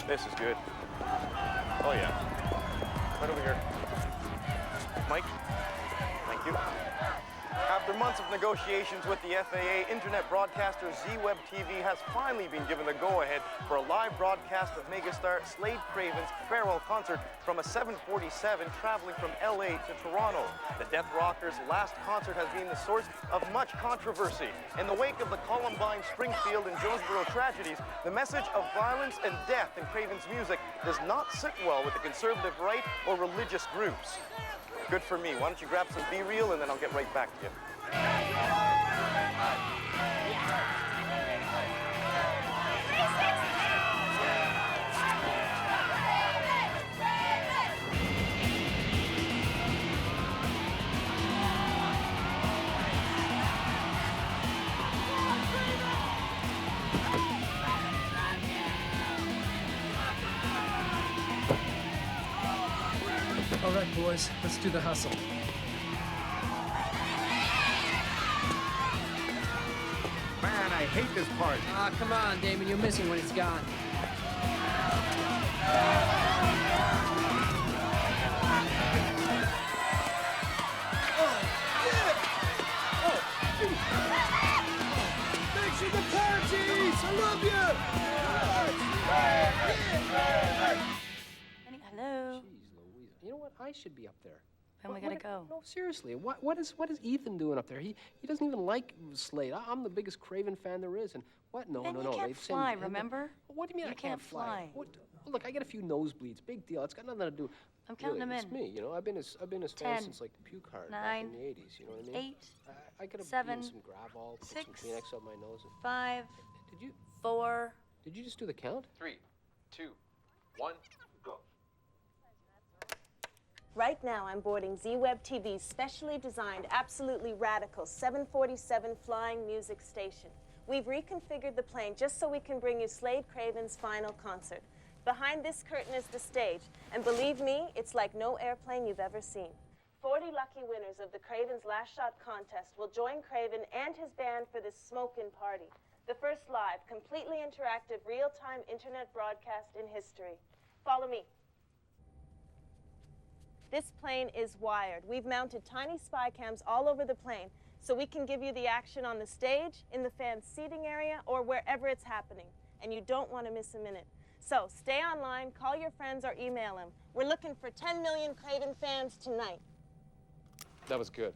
This is good. Oh, yeah. Right over here. Mike, thank you. After months of negotiations with the FAA, internet broadcaster Z-Web TV has finally been given the go-ahead for a live broadcast of megastar Slade Craven's farewell concert from a 747 traveling from LA to Toronto. The Death Rockers' last concert has been the source of much controversy. In the wake of the Columbine, Springfield, and Jonesboro tragedies, the message of violence and death in Craven's music does not sit well with the conservative right or religious groups. Good for me. Why don't you grab some B-Reel and then I'll get right back to you. All right, boys, let's do the hustle. Man, I hate this part. Ah, come on, Damon, you're missing when it's gone. Thanks for the parties! I love you! Hello. Jeez Louise. You know what? I should be up there. Then we gotta go. No, seriously. What is Ethan doing up there? He doesn't even like Slade. I'm the biggest Craven fan there is. And what? No. You can't They've sent fly, him- remember? What do you mean You I can't can't fly. What? Look, I get a few nosebleeds. Big deal. It's got nothing to do. I'm counting really, them it's in. me. You know, I've been his fan 10, since like the puke card 9, back in the '80s. You know what I mean? 8, I could have 7, some Gravol, put 6, some Kleenex up my nose. 5, Did you? 4. Did you just do the count? 3, 2, 1, go. Right now, I'm boarding Z-Web TV's specially designed, absolutely radical 747 flying music station. We've reconfigured the plane just so we can bring you Slade Craven's final concert. Behind this curtain is the stage, and believe me, it's like no airplane you've ever seen. 40 lucky winners of the Craven's Last Shot contest will join Craven and his band for this smokin' party. The first live, completely interactive, real-time internet broadcast in history. Follow me. This plane is wired. We've mounted tiny spy cams all over the plane so we can give you the action on the stage, in the fans' seating area, or wherever it's happening. And you don't want to miss a minute. So stay online, call your friends, or email them. We're looking for 10 million Craven fans tonight. That was good.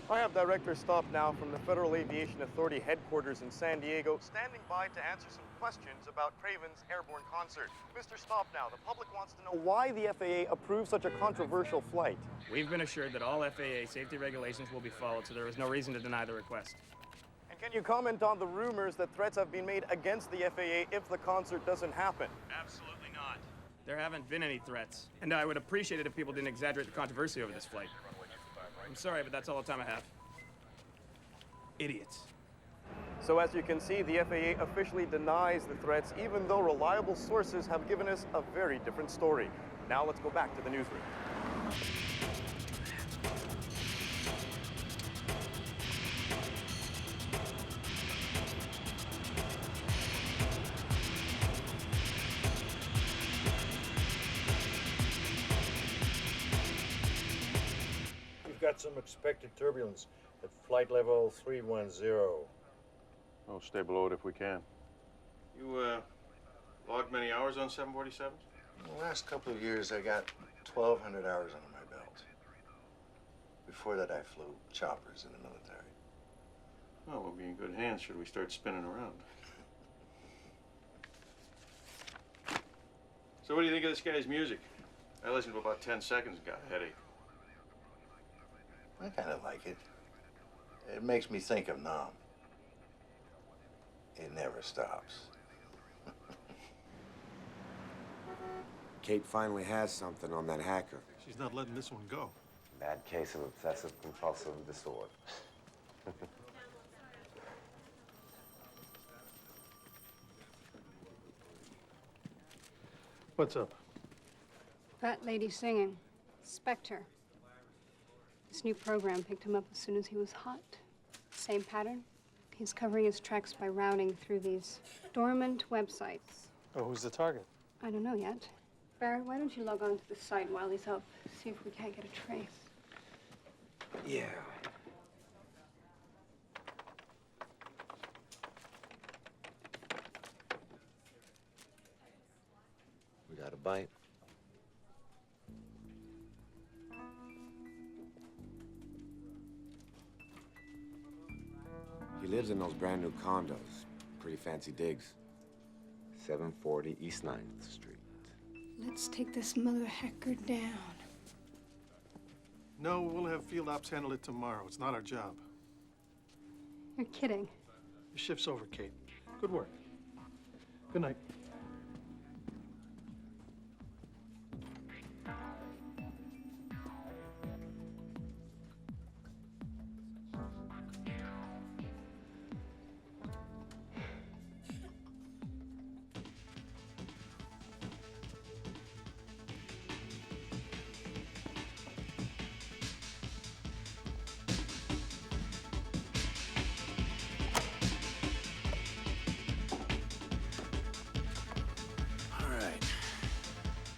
I have Director Stopnow from the Federal Aviation Authority headquarters in San Diego standing by to answer some questions about Craven's airborne concert. Mr. Stopnow, the public wants to know why the FAA approved such a controversial flight. We've been assured that all FAA safety regulations will be followed, so there is no reason to deny the request. And can you comment on the rumors that threats have been made against the FAA if the concert doesn't happen? Absolutely not. There haven't been any threats, and I would appreciate it if people didn't exaggerate the controversy over this flight. I'm sorry, but that's all the time I have. Idiots. So as you can see, the FAA officially denies the threats, even though reliable sources have given us a very different story. Now let's go back to the newsroom. We've got some expected turbulence at flight level 310. Oh, stay below it if we can. You, logged many hours on 747s? In the last couple of years, I got 1,200 hours under my belt. Before that, I flew choppers in the military. Oh, we'll be in good hands should we start spinning around. So what do you think of this guy's music? I listened to about 10 seconds and got a headache. I kind of like it. It makes me think of Nam. It never stops. Kate finally has something on that hacker. She's not letting this one go. Bad case of obsessive-compulsive disorder. What's up? That lady singing. Spectre. This new program picked him up as soon as he was hot. Same pattern. He's covering his tracks by routing through these dormant websites. Oh, who's the target? I don't know yet. Barrett, why don't you log on to the site while he's up? See if we can't get a trace. Yeah. We got a bite. He lives in those brand new condos. Pretty fancy digs. 740 East 9th Street. Let's take this mother hacker down. No, we'll have field ops handle it tomorrow. It's not our job. You're kidding. Your shift's over, Kate. Good work. Good night.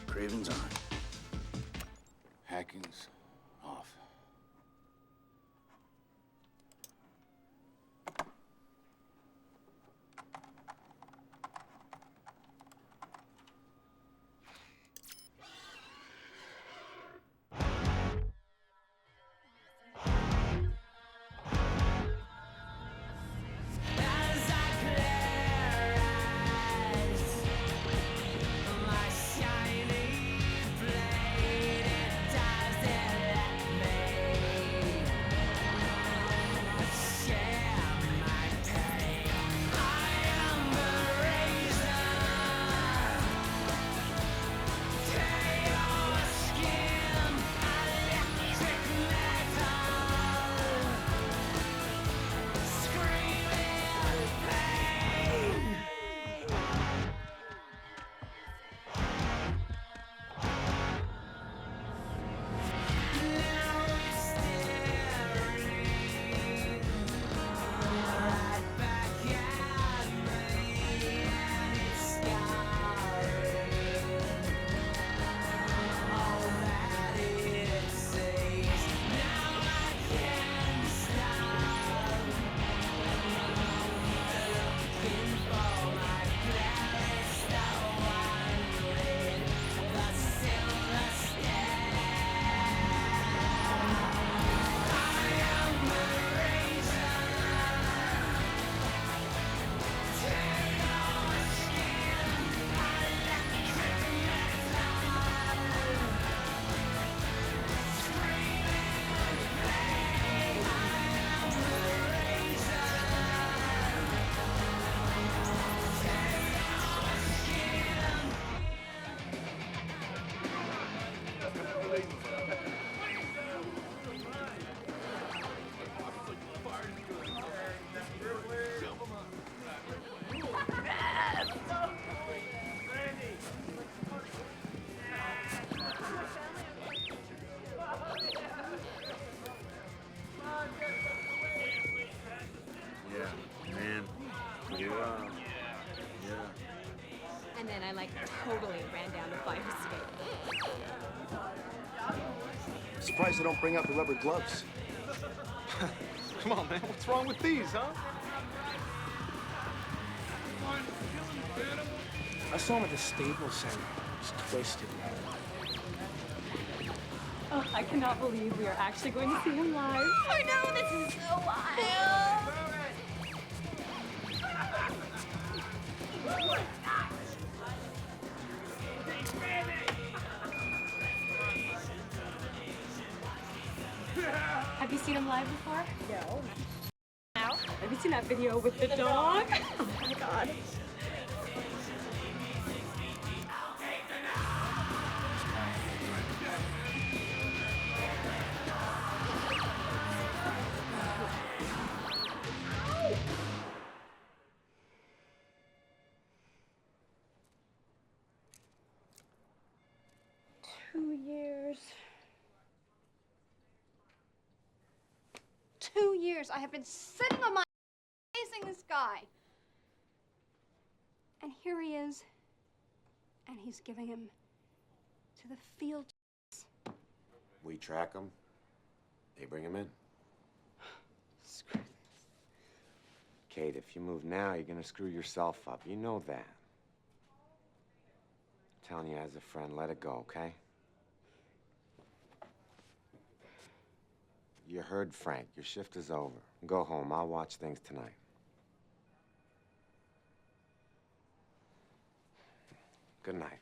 Craven's on. Hacking's off. And then I totally ran down the fire escape. I'm surprised they don't bring out the rubber gloves. Come on, man. What's wrong with these, huh? I saw him at the Staples Center. He's twisted. Oh, I cannot believe we are actually going to see him live. I know, this is so wild. live before? No. Now? Have you seen that video with the dog? Oh my god. Two years I have been sitting on my facing this guy. And here he is. And he's giving him to the field. We track them. They bring him in. Screw this. Kate, if you move now, you're gonna screw yourself up. You know that. I'm telling you as a friend, let it go, okay? You heard Frank. Your shift is over. Go home. I'll watch things tonight. Good night.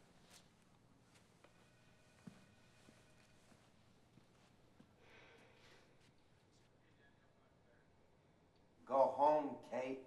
Go home, Kate.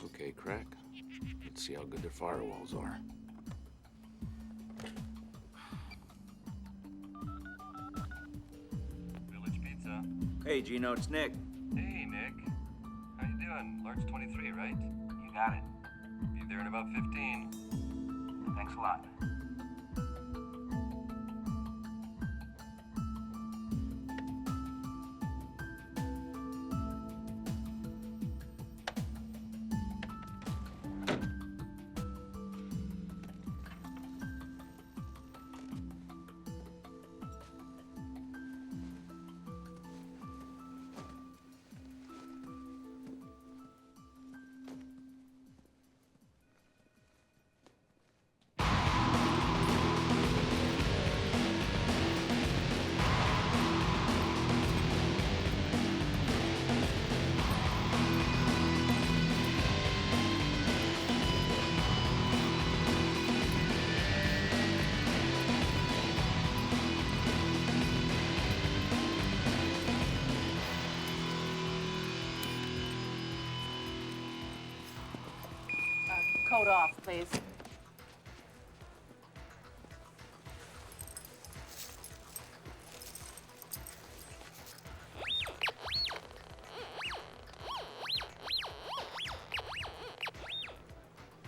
Okay, Crack. Let's see how good their firewalls are. Village Pizza. Hey, Gino, it's Nick. Hey, Nick. How you doing? Large 23, right? You got it. Be there in about 15. Thanks a lot. Coat off, please.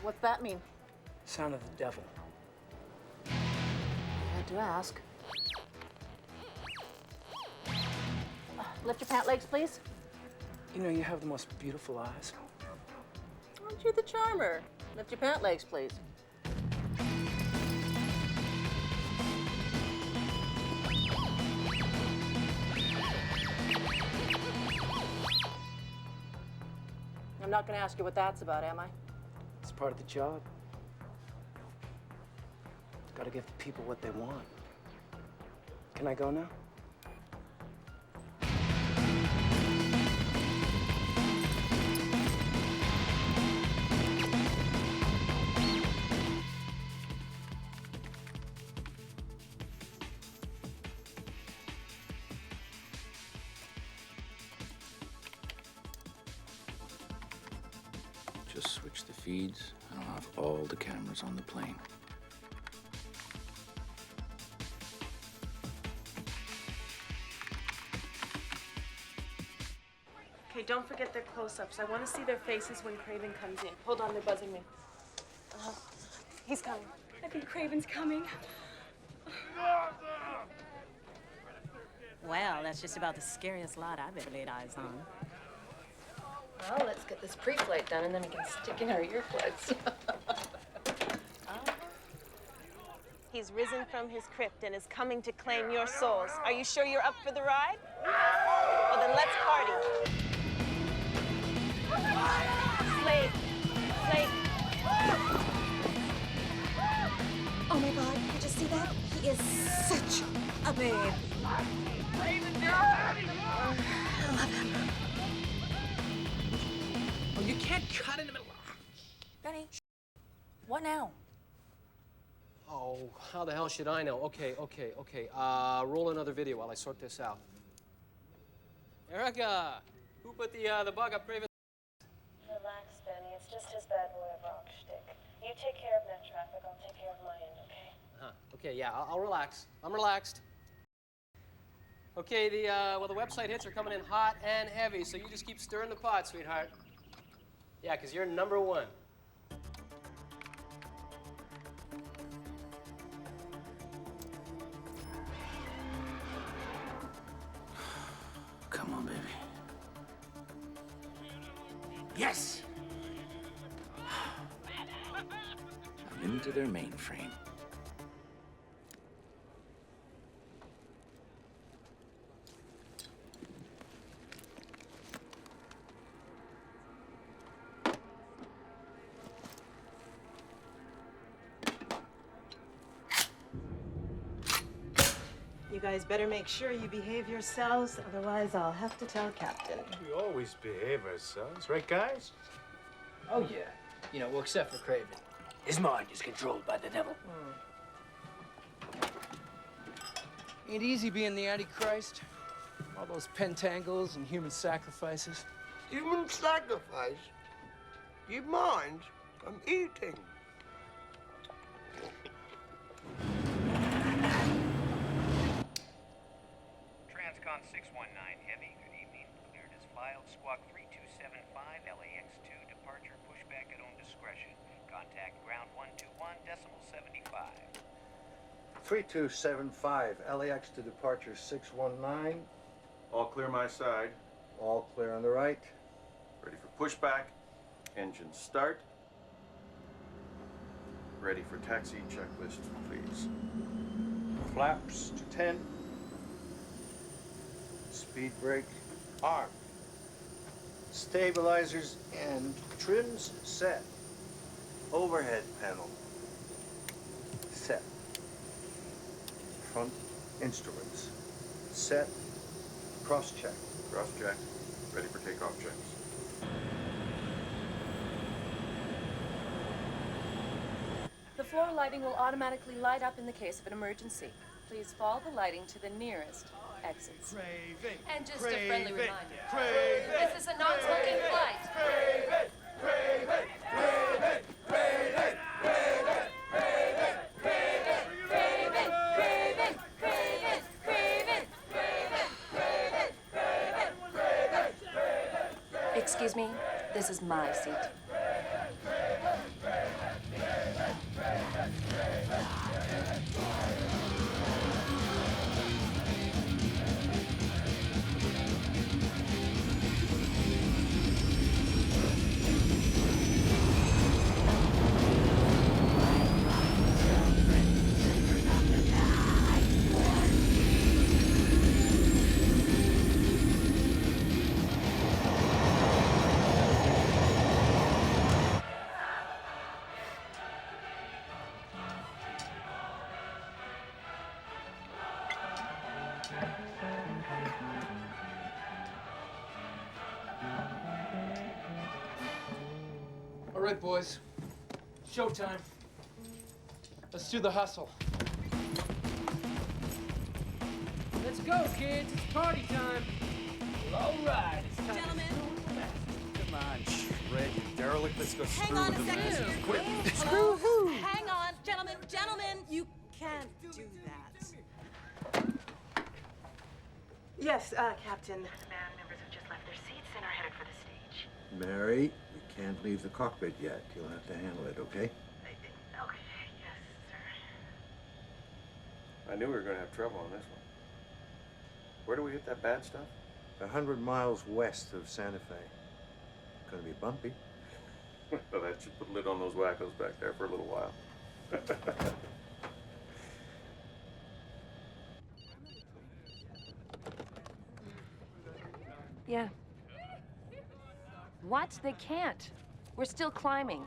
What's that mean? Sound of the devil. I had to ask. Lift your pant legs, please. You know, you have the most beautiful eyes. Aren't you the charmer? Lift your pant legs, please. I'm not going to ask you what that's about, am I? It's part of the job. Got to give the people what they want. Can I go now? Just switch the feeds, and I'll have all the cameras on the plane. Okay, don't forget their close-ups. I want to see their faces when Craven comes in. Hold on, they're buzzing me. He's coming. I think Craven's coming. Well, that's just about the scariest lot I've ever laid eyes on. Well, let's get this pre-flight done, and then we can stick in our ear plugs. He's risen from his crypt and is coming to claim your souls. Are you sure you're up for the ride? Well, then let's party. Slade. Slade. Oh my God, did you just see that? He is such a babe. I love him. Oh, you can't cut in the middle. Benny, what now? Oh, how the hell should I know? Okay. Roll another video while I sort this out. Erica, who put the bug up Craven? Relax, Benny. It's just his bad boy of rock shtick. You take care of that traffic. I'll take care of my end, okay? Okay, yeah, I'll relax. I'm relaxed. Okay, the website hits are coming in hot and heavy, so you just keep stirring the pot, sweetheart. Yeah, because you're #1. Come on, baby. Yes! I'm into their mainframe. You guys better make sure you behave yourselves, otherwise I'll have to tell Captain. We always behave ourselves, right, guys? Oh, yeah. You know, well, except for Craven. His mind is controlled by the devil. Ain't easy being the Antichrist. All those pentangles and human sacrifices. Human sacrifice? Do you mind? I'm eating. Transcon 619 Heavy, good evening. Cleared as filed. Squawk 3275, LAX 2, departure, pushback at own discretion. Contact ground 121, decimal 75. 3275, LAX to departure 619. All clear my side. All clear on the right. Ready for pushback. Engine start. Ready for taxi checklist, please. Flaps to 10. Speed brake arm. Stabilizers and trims set. Overhead panel set. Front instruments set. Cross check. Cross check. Ready for takeoff checks. The floor lighting will automatically light up in the case of an emergency. Please follow the lighting to the nearest exits. Craven. And just a friendly reminder. Craven. This is a non-smoking flight. Craven. Craven. Craven. Craven. Craven. Craven. Craven. Craven. Craven. Craven. Craven. Craven. Craven. Excuse me, this is my seat. All right, boys. Showtime. Let's do the hustle. Let's go, kids. It's party time. All right. It's time. Gentlemen. Come on, Shred, you derelict. Let's go Hang screw on with a the second. man. Quick. Screw who? Hang on, gentlemen, you can't do that. Yes, Captain. Band members have just left their seats and are headed for the stage. Mary, we can't leave the cockpit yet. You'll have to handle it, okay? Okay, yes, sir. I knew we were going to have trouble on this one. Where do we hit that bad stuff? 100 miles west of Santa Fe. Gonna be bumpy. Well, that should put a lid on those wackos back there for a little while. Yeah. What? They can't. We're still climbing.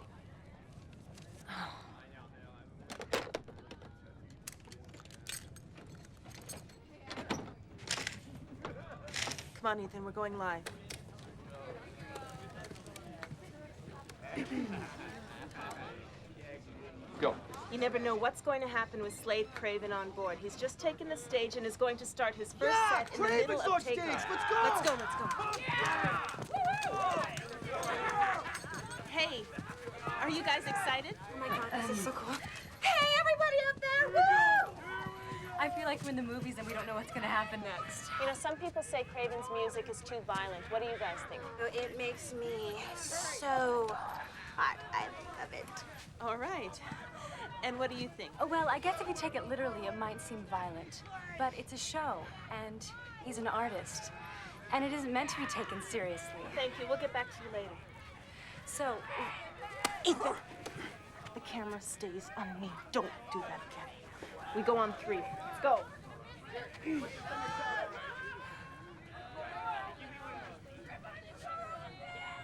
Come on, Ethan, we're going live. Go. You never know what's going to happen with Slade Craven on board. He's just taken the stage and is going to start his first set in the middle of takeoff. Let's go! Let's go, let's go. Hey, are you guys excited? Oh my God, this is so cool. Hey, everybody up there! Woo! I feel like we're in the movies and we don't know what's gonna happen next. You know, some people say Craven's music is too violent. What do you guys think? It makes me so hot. I love it. All right. And what do you think? Oh, well, I guess if you take it literally, it might seem violent. But it's a show, and he's an artist. And it isn't meant to be taken seriously. Thank you. We'll get back to you later. So, Ethan, the camera stays on me. Don't do that again. We go on 3. Let's go.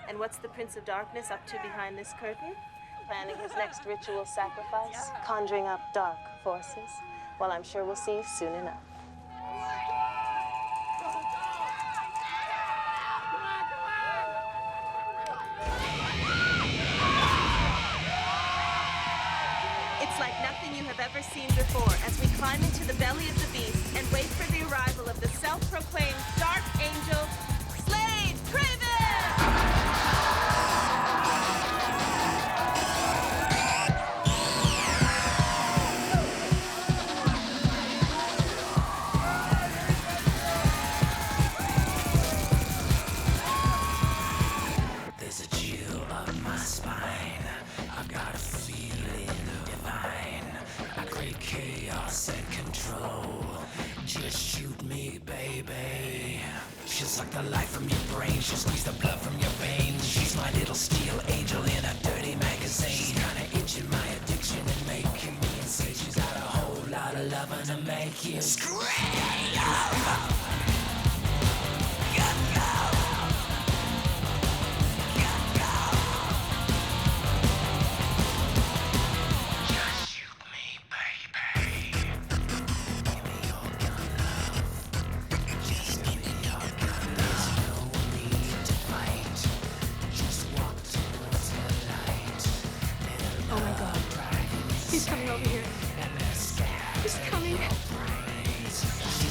And what's the Prince of Darkness up to behind this curtain? Planning his next ritual sacrifice, conjuring up dark forces. Well, I'm sure we'll see you soon enough. It's like nothing you have ever seen before as we climb into the belly of the beast and wait for the arrival of the self-proclaimed Dark Angel, Slade Craven! There's a chill up my spine. I've got a feeling divine. I crave chaos and control. Just shoot me, baby. She'll suck the life from your brain. She'll squeeze the blood from your veins. She's my little steel angel in a dirty magazine. She's kinda itching my addiction and making me insane. She's got a whole lot of loving to make you scream. Oh my God. He's coming over here. He's coming. She's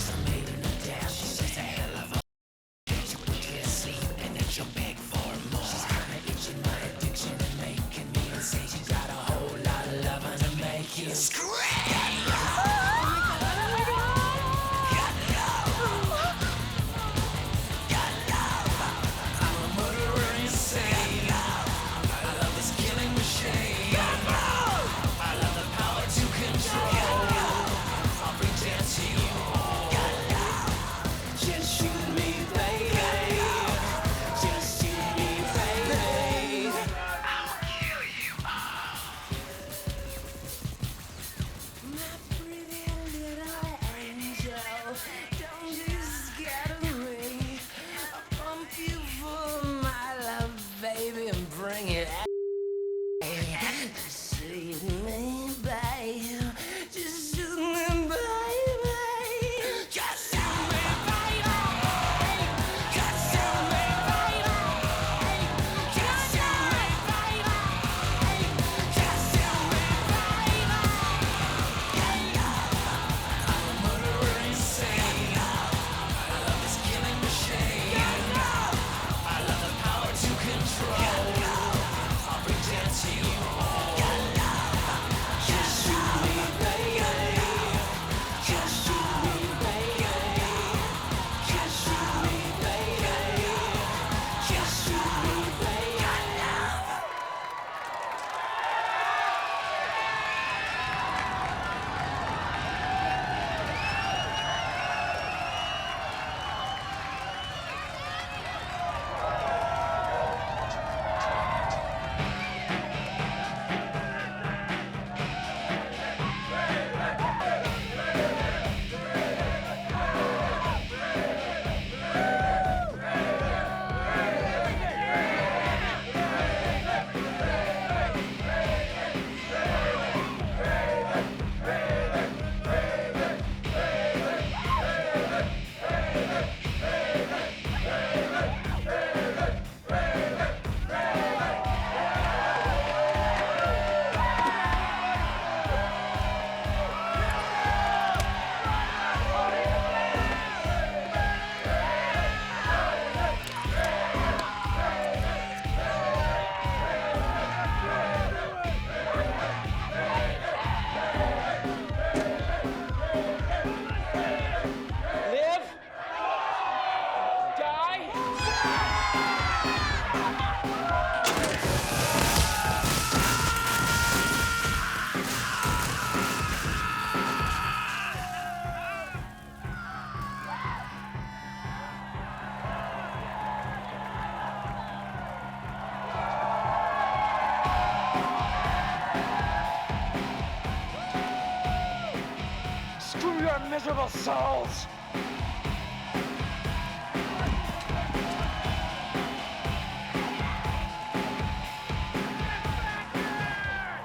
miserable souls!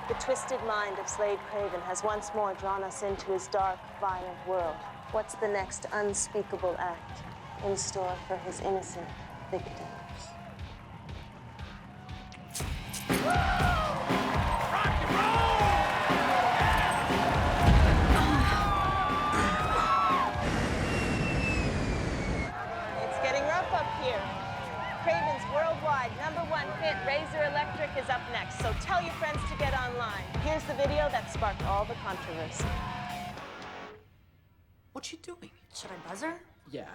The twisted mind of Slade Craven has once more drawn us into his dark, violent world. What's the next unspeakable act in store for his innocent victims? It's getting rough up here. Craven's worldwide #1 hit, Razor Electric, is up next, so tell your friends to get online. Here's the video that sparked all the controversy. What's she doing? Should I buzz her? Yeah.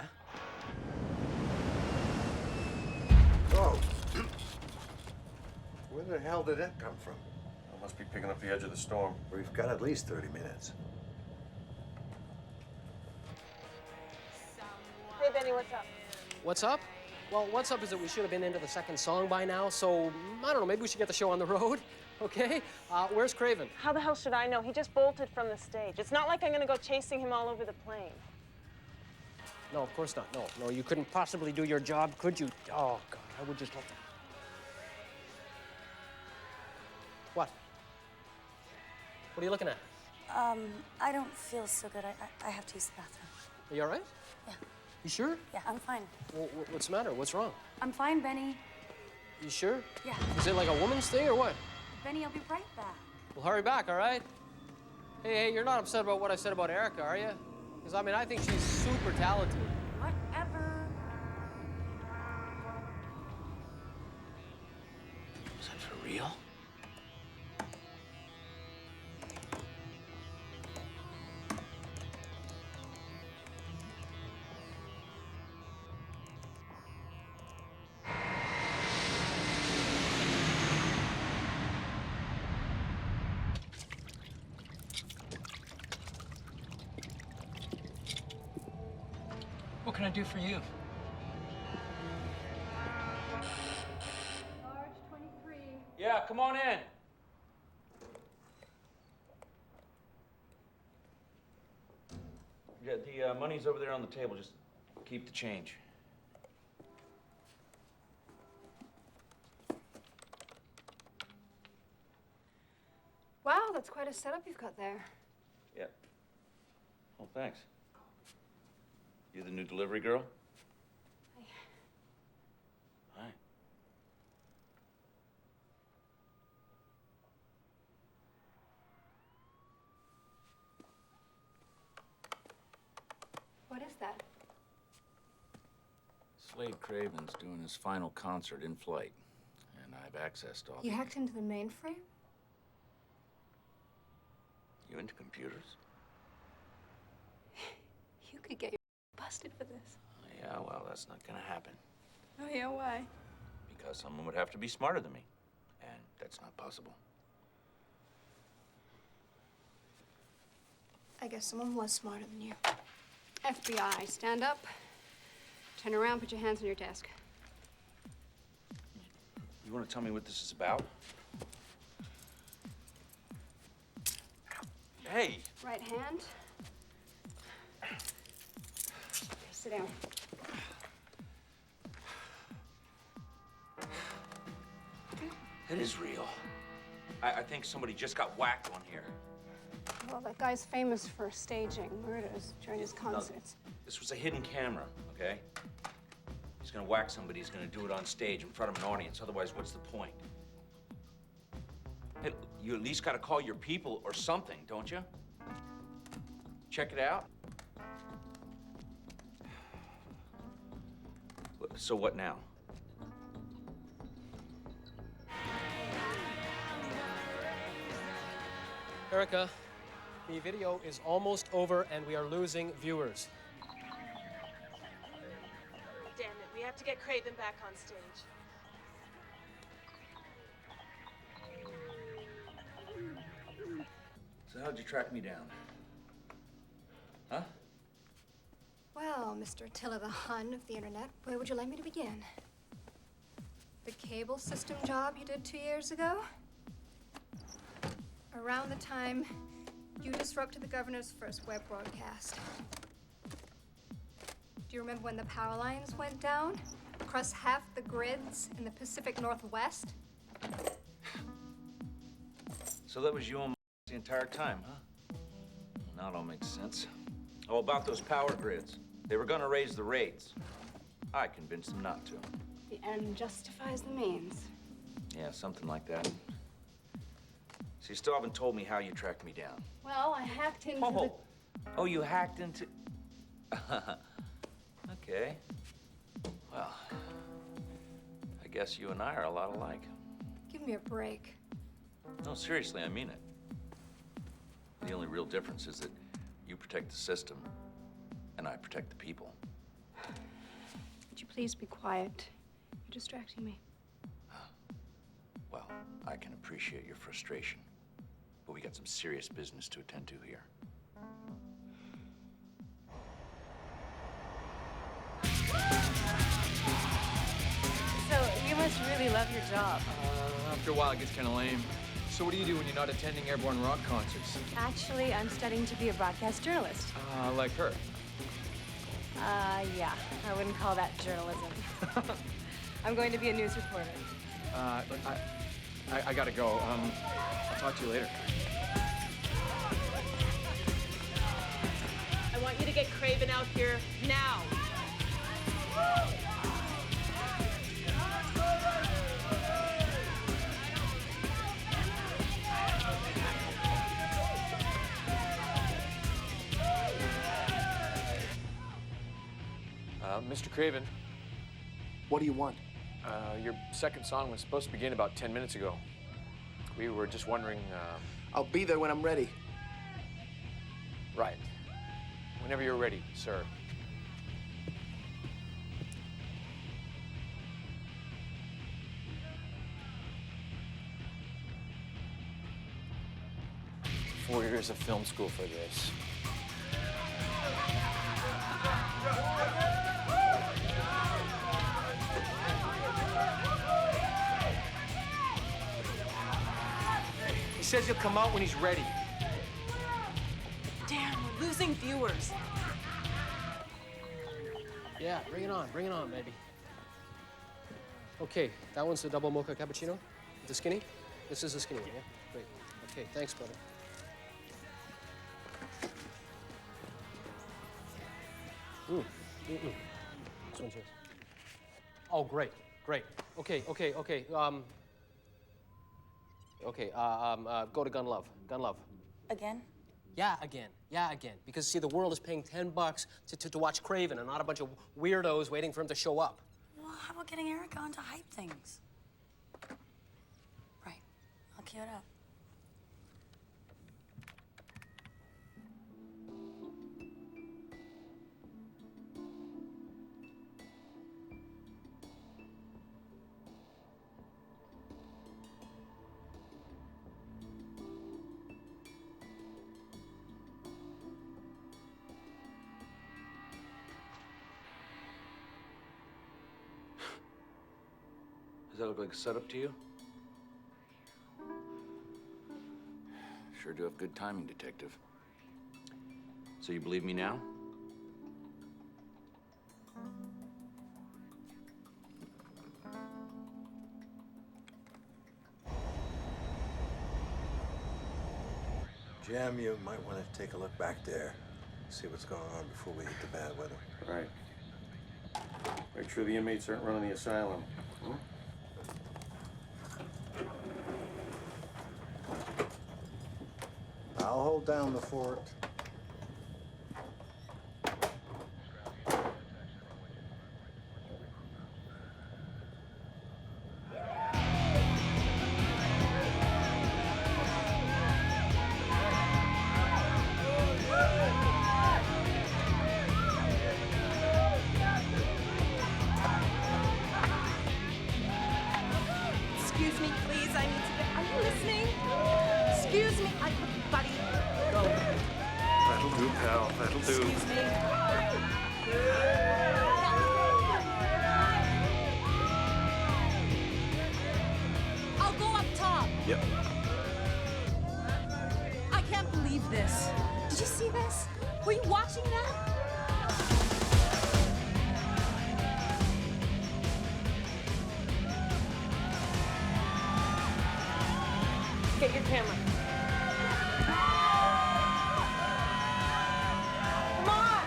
Oh. Where the hell did that come from? I must be picking up the edge of the storm. We've got at least 30 minutes. Hey, Benny, what's up? What's up? Well, what's up is that we should have been into the second song by now, so I don't know, maybe we should get the show on the road, okay? Where's Craven? How the hell should I know? He just bolted from the stage. It's not like I'm gonna go chasing him all over the plane. No, of course not. No, you couldn't possibly do your job, could you? Oh, God, I would just love to. What? What are you looking at? I don't feel so good. I have to use the bathroom. Are you all right? Yeah. You sure? Yeah, I'm fine. Well, what's the matter? What's wrong? I'm fine, Benny. You sure? Yeah. Is it like a woman's thing or what? Benny, I'll be right back. Well, hurry back, all right? Hey, you're not upset about what I said about Erica, are you? Because, I mean, I think she's super talented. Whatever. Is that for real? What can I do for you? Large 23. Yeah, come on in. Yeah, the money's over there on the table. Just keep the change. Wow, that's quite a setup you've got there. Yeah. Oh, thanks. You the new delivery girl? Hi. What is that? Slade Craven's doing his final concert in flight, and I have access to all. You hacked into the mainframe? You into computers? You could get busted for this. Yeah, well, that's not gonna happen. Oh, yeah, why? Because someone would have to be smarter than me, and that's not possible. I guess someone was smarter than you. FBI, stand up. Turn around, put your hands on your desk. You want to tell me what this is about? Hey! Right hand. Okay, sit down. It is real. I think somebody just got whacked on here. Well, that guy's famous for staging murders during his concerts. This was a hidden camera, okay? He's gonna whack somebody, he's gonna do it on stage in front of an audience, otherwise what's the point? Hey, you at least gotta call your people or something, don't you? Check it out. So what now? Erica, the video is almost over and we are losing viewers. Damn it, we have to get Craven back on stage. So how'd you track me down? Huh? Well, Mr. Attila the Hun of the internet, where would you like me to begin? The cable system job you did 2 years ago? Around the time You disrupted the governor's first web broadcast. Do you remember when the power lines went down? Across half the grids in the Pacific Northwest? So that was you and the entire time, huh? Now it all makes sense. Oh, about those power grids. They were gonna raise the rates. I convinced them not to. The end justifies the means. Yeah, something like that. So you still haven't told me how you tracked me down. Well, I hacked into Oh, you hacked into... Okay. Well, I guess you and I are a lot alike. Give me a break. No, seriously, I mean it. The only real difference is that you protect the system, and I protect the people. Would you please be quiet? You're distracting me. Well, I can appreciate your frustration, but we got some serious business to attend to here. So, you must really love your job. After a while, it gets kind of lame. So what do you do when you're not attending airborne rock concerts? Actually, I'm studying to be a broadcast journalist. Like her. Yeah. I wouldn't call that journalism. I'm going to be a news reporter. I gotta go. I'll talk to you later. I want you to get Craven out here now. Mr. Craven. What do you want? Your second song was supposed to begin about 10 minutes ago. We were just wondering, I'll be there when I'm ready. Right. Whenever you're ready, sir. Four years of film school for this. He says he'll come out when he's ready. Damn, we're losing viewers. Yeah, bring it on, baby. Okay, that one's the double mocha cappuccino. The skinny? This is the skinny one, yeah? Great. Okay, thanks, brother. This one's yours. Oh, great. Okay. Go to Gun Love. Again? Yeah, again. Because, see, the world is paying $10 to watch Craven and not a bunch of weirdos waiting for him to show up. Well, how about getting Erica on to hype things? Right. I'll cue it up. Does that look like a setup to you? Sure do have good timing, Detective. So you believe me now? Jim, you might want to take a look back there, see what's going on before we hit the bad weather. Right. Make sure the inmates aren't running the asylum. Hmm? I'll hold down the fort. Excuse me, please. I need to get. Are you listening? Excuse me. Buddy. Go. That'll do, pal. That'll do. Excuse me. I'll go up top. Yep. I can't believe this. Get your camera. Come on!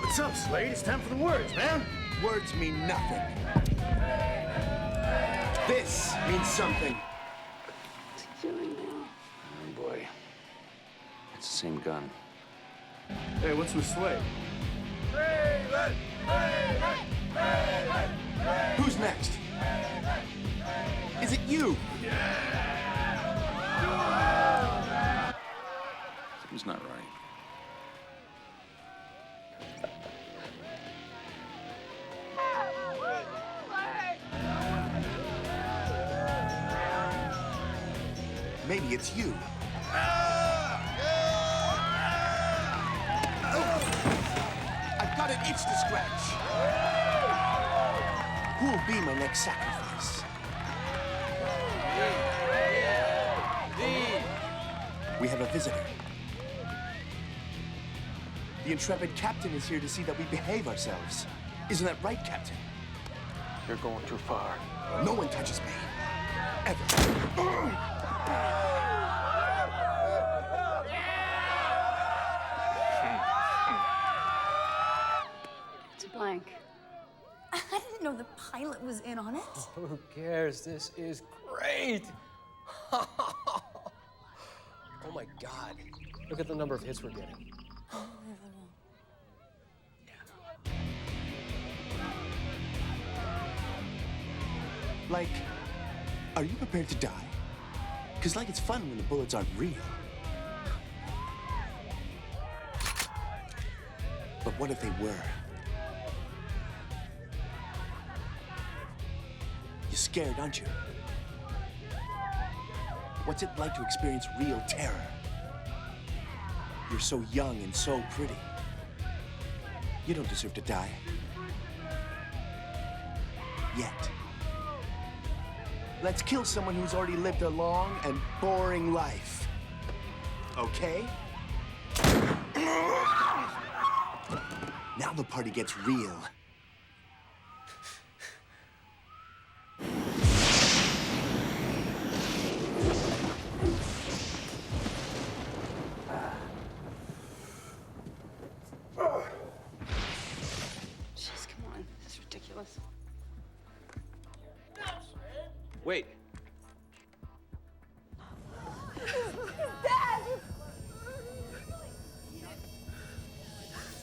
What's up, Slade? It's time for the words, man. Words mean nothing. This means something. What's he doing now? Oh, boy. It's the same gun. Hey, what's with Slade? Who's next? Is it you? Something's not right. Maybe it's you. I've got an itch to scratch. Who will be my next sacrifice? We have a visitor. The intrepid captain is here to see that we behave ourselves. Isn't that right, Captain? You're going too far. No one touches me. Ever. It's a blank. I didn't know the pilot was in on it. Who cares? This is great. Oh my God. Look at the number of hits we're getting. Like, are you prepared to die? Because, like, it's fun when the bullets aren't real. But what if they were? You're scared, aren't you? What's it like to experience real terror? You're so young and so pretty. You don't deserve to die. Yet. Let's kill someone who's already lived a long and boring life. Okay? Now the party gets real. Jeez, come on. This is ridiculous. Wait. Dad!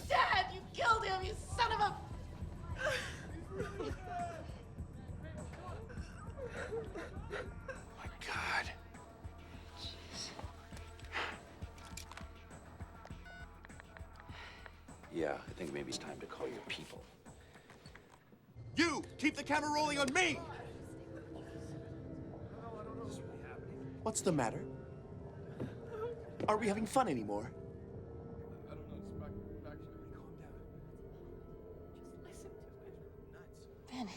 Dad, you killed him, you son of a... My God. Yeah, I think maybe it's time to call your people. You! Keep the camera rolling on me! What's the matter? Are we having fun anymore? Benny.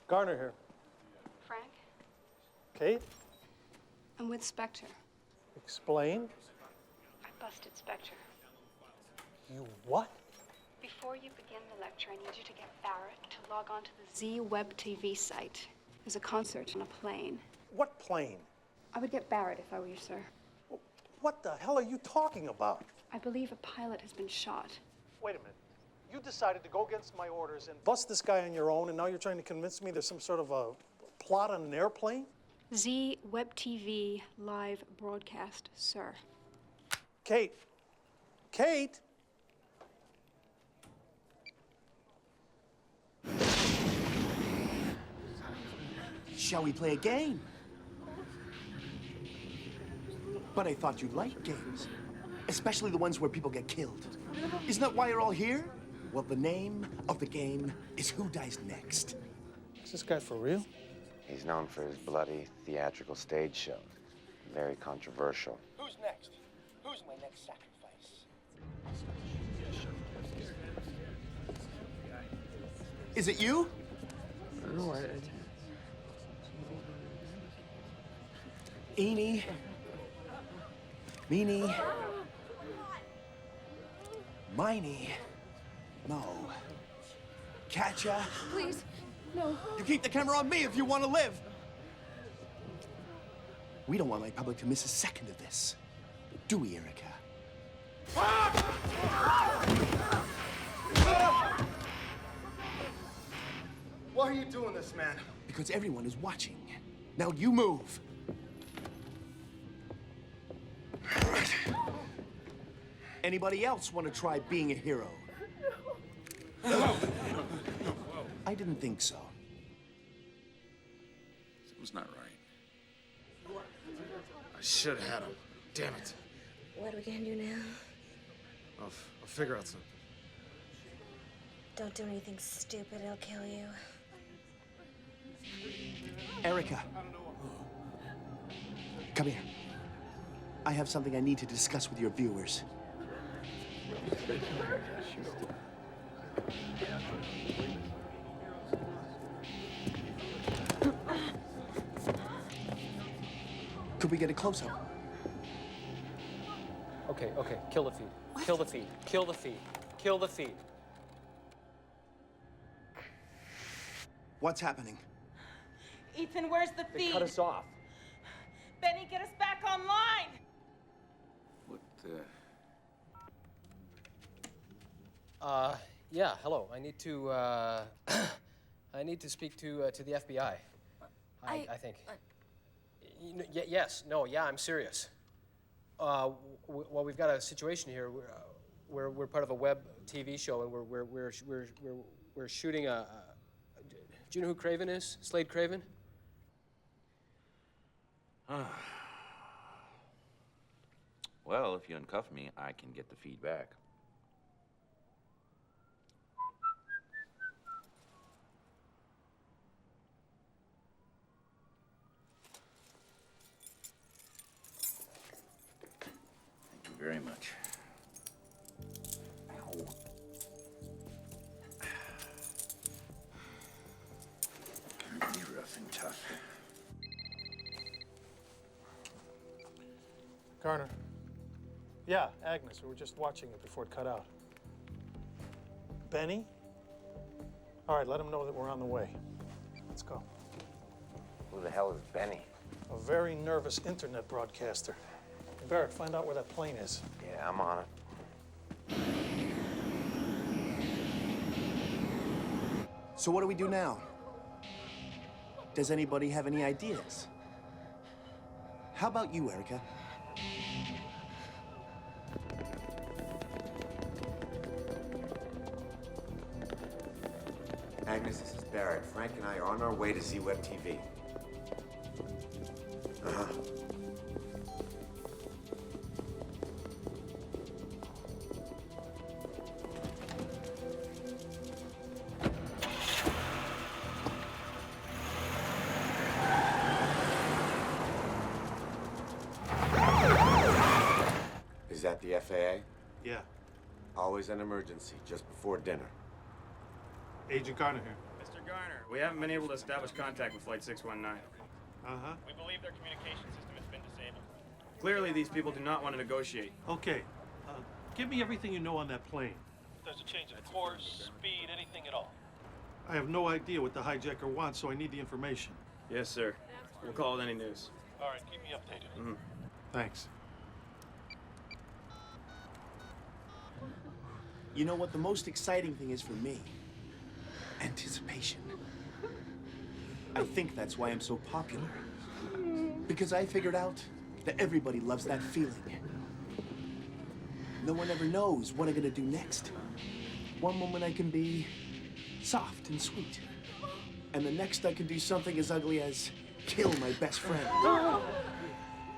Garner here. Frank, Kate, I'm with Spectre. explain. I busted Spectre. You what? Before you begin the lecture, I need you to get Barrett to log on to the Z Web TV site. There's a concert on a plane. What plane? I would get Barrett if I were you, sir. What the hell are you talking about? I believe a pilot has been shot. Wait a minute. You decided to go against my orders and bust this guy on your own, and now you're trying to convince me there's some sort of a plot on an airplane? Z Web TV live broadcast, sir. Kate. Kate! Shall we play a game? But I thought you'd like games, especially the ones where people get killed. Isn't that why you're all here? Well, the name of the game is Who Dies Next. Is this guy for real? He's known for his bloody theatrical stage shows. Very controversial. Who's next? Who's my next sacrifice? Is it you? No, Eeny, meeny, miny, mo. Catcha. Please, no. You keep the camera on me if you want to live. We don't want my public to miss a second of this. Do we, Erica? Why are you doing this, man? Because everyone is watching. Now you move. Anybody else want to try being a hero? I didn't think so. Something's not right. I should have had him. Damn it. What are we gonna do now? I'll figure out something. Don't do anything stupid, it'll kill you. Erica. Come here. I have something I need to discuss with your viewers. Could we get a close-up? Okay, okay. Kill the feed. Kill the feed. Kill the feed. Kill the feed. What's happening? Ethan, where's the They feed? cut us off. Benny, get us back online! What, Yeah, hello. I need to, I need to speak to the FBI. I think. Yes, no, yeah, I'm serious. Well, we've got a situation here. We're part of a web TV show, and we're shooting a do you know who Craven is? Slade Craven? Well, if you uncuff me, I can get the feedback. Thank you very much. Ow. Can't be rough and tough. Garner. Yeah, Agnes. We were just watching it before it cut out. Benny? All right, let him know that we're on the way. Let's go. Who the hell is Benny? A very nervous internet broadcaster. Barrett, find out where that plane is. Yeah, I'm on it. So what do we do now? Does anybody have any ideas? How about you, Erica? Agnes, this is Barrett. Frank and I are on our way to Z-Web TV. Uh-huh. Is that the FAA? Yeah. Always an emergency, just before dinner. Agent Garner here. Mr. Garner, we haven't been able to establish contact with Flight 619. Uh-huh. We believe their communication system has been disabled. Clearly, these people do not want to negotiate. Okay. Give me everything you know on that plane. If there's a change of course, speed, anything at all. I have no idea what the hijacker wants, so I need the information. Yes, sir. We'll call it any news. All right, keep me updated. Mm-hmm. Thanks. You know what the most exciting thing is for me? Anticipation. I think that's why I'm so popular. Because I figured out that everybody loves that feeling. No one ever knows what I'm gonna do next. One moment I can be soft and sweet. And the next I can do something as ugly as kill my best friend.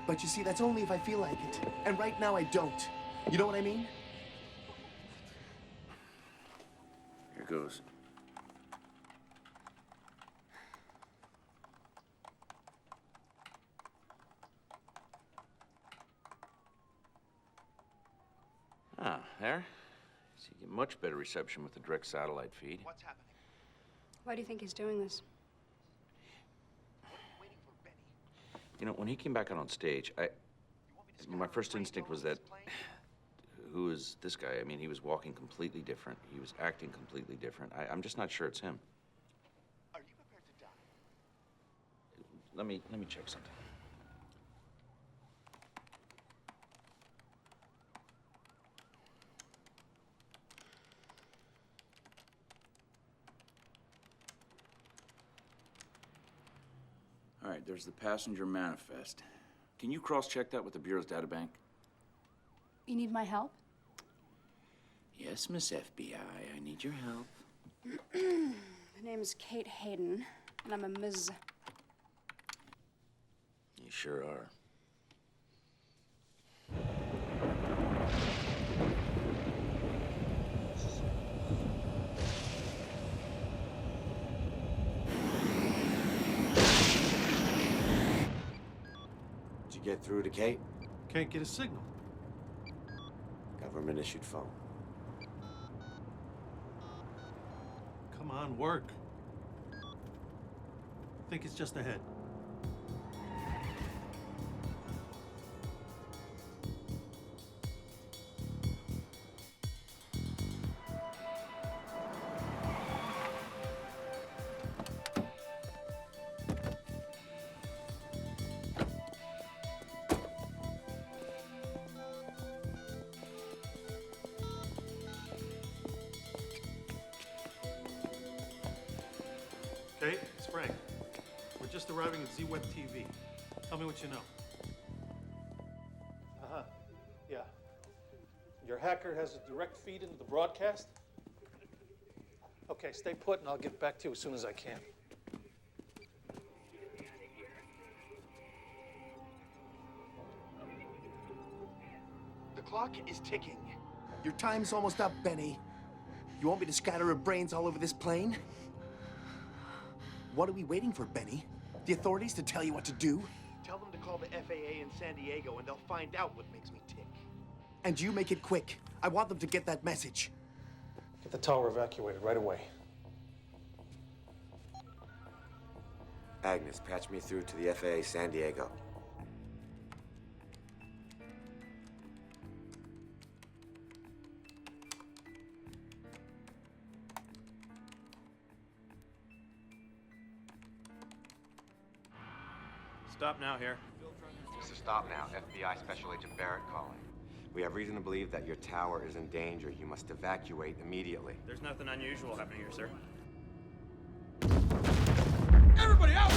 But you see, that's only if I feel like it. And right now I don't. You know what I mean? Here goes. Ah, there. So you get much better reception with the direct satellite feed. What's happening? Why do you think he's doing this? You know, when he came back out on stage, my first instinct was that, who is this guy? I mean, he was walking completely different. He was acting completely different. I'm just not sure it's him. Are you prepared to die? Let me check something. All right, there's the passenger manifest. Can you cross-check that with the Bureau's databank? You need my help? Yes, Miss FBI, I need your help. My name is Kate Hayden, and I'm a Ms. You sure are. Did you get through to Kate? Can't get a signal. Government-issued phone. Come on, work. I think it's just ahead. Kate, it's Frank. We're just arriving at Z-Web TV. Tell me what you know. Uh-huh. Yeah. Your hacker has a direct feed into the broadcast? Okay, stay put and I'll get back to you as soon as I can. The clock is ticking. Your time's almost up, Benny. You want me to scatter her brains all over this plane? What are we waiting for, Benny? The authorities to tell you what to do? Tell them to call the FAA in San Diego and they'll find out what makes me tick. And you make it quick. I want them to get that message. Get the tower evacuated right away. Agnes, patch me through to the FAA San Diego. Stop now here. This is Stop Now, FBI Special Agent Barrett calling. We have reason to believe that your tower is in danger. You must evacuate immediately. There's nothing unusual happening here, sir. Everybody out!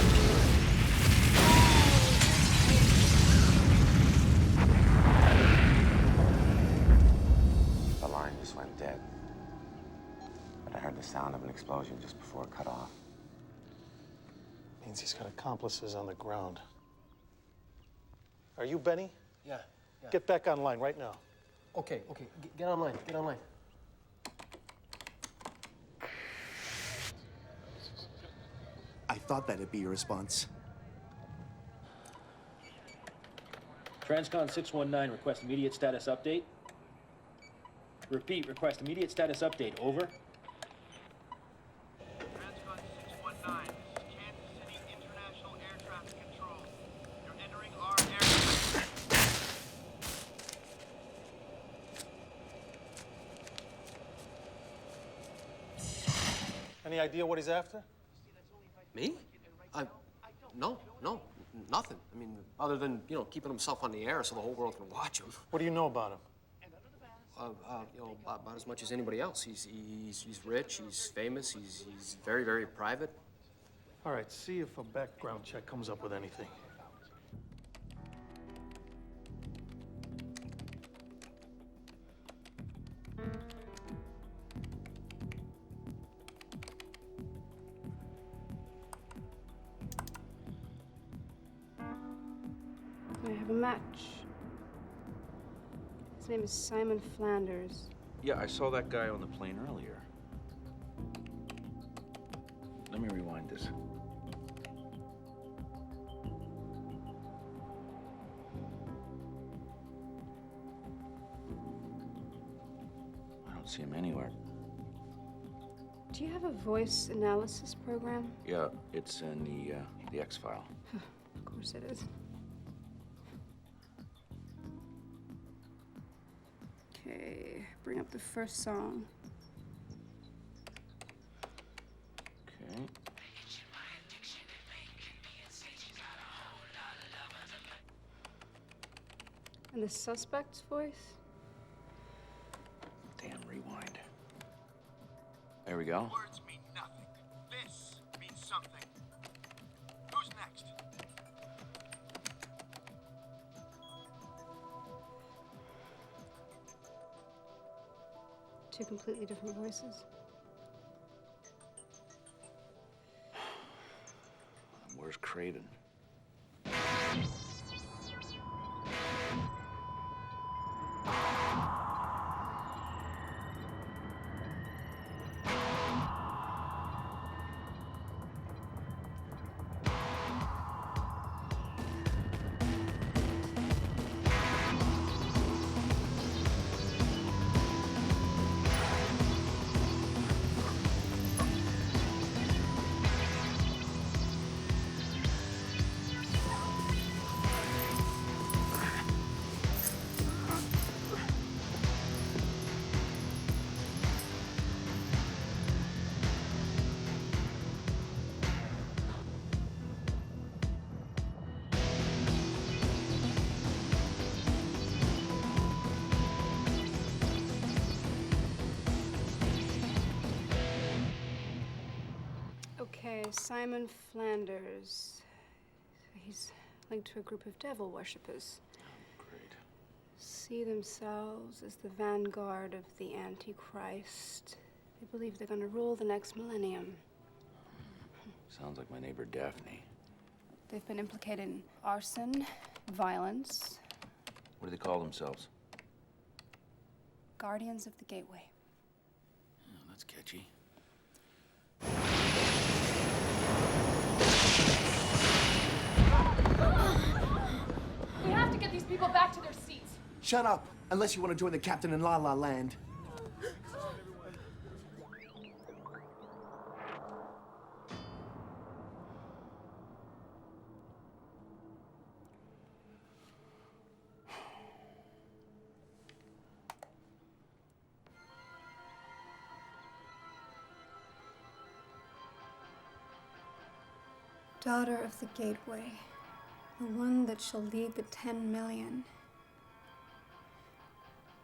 The line just went dead. But I heard the sound of an explosion just before it cut off. Means he's got accomplices on the ground. Are you Benny? Yeah. Get back online right now. Okay. Get online. Get online. I thought that'd be your response. Transcon 619, request immediate status update. Repeat, request immediate status update. Over. Transcon 619, this is Kansas City International Air Traffic Control. You're entering our airspace. Any idea what he's after? Me? No, nothing. I mean, other than, keeping himself on the air so the whole world can watch him. What do you know about him? About as much as anybody else. He's rich, he's famous, he's very, very private. All right, see if a background check comes up with anything. I have a match. His name is Simon Flanders. Yeah, I saw that guy on the plane earlier. Let me rewind this. I don't see him anywhere. Do Do you have a voice analysis program? Yeah, it's in the X-File. Of course it is. Okay, bring up the first song. Okay. And the suspect's voice? Damn, rewind. There we go. Words mean nothing. This means something. Who's next? Two completely different voices. Where's Craven? Okay, Simon Flanders. He's linked to a group of devil worshippers. Great. See themselves as the vanguard of the Antichrist. They believe they're going to rule the next millennium. Sounds like my neighbor Daphne. They've been implicated in arson, violence, What do they call themselves? Guardians of the Gateway. Oh, that's catchy. We have to get these people back to their seats. Shut up, unless you want to join the captain in La La Land. Daughter of the Gateway, the one that shall lead the 10 million.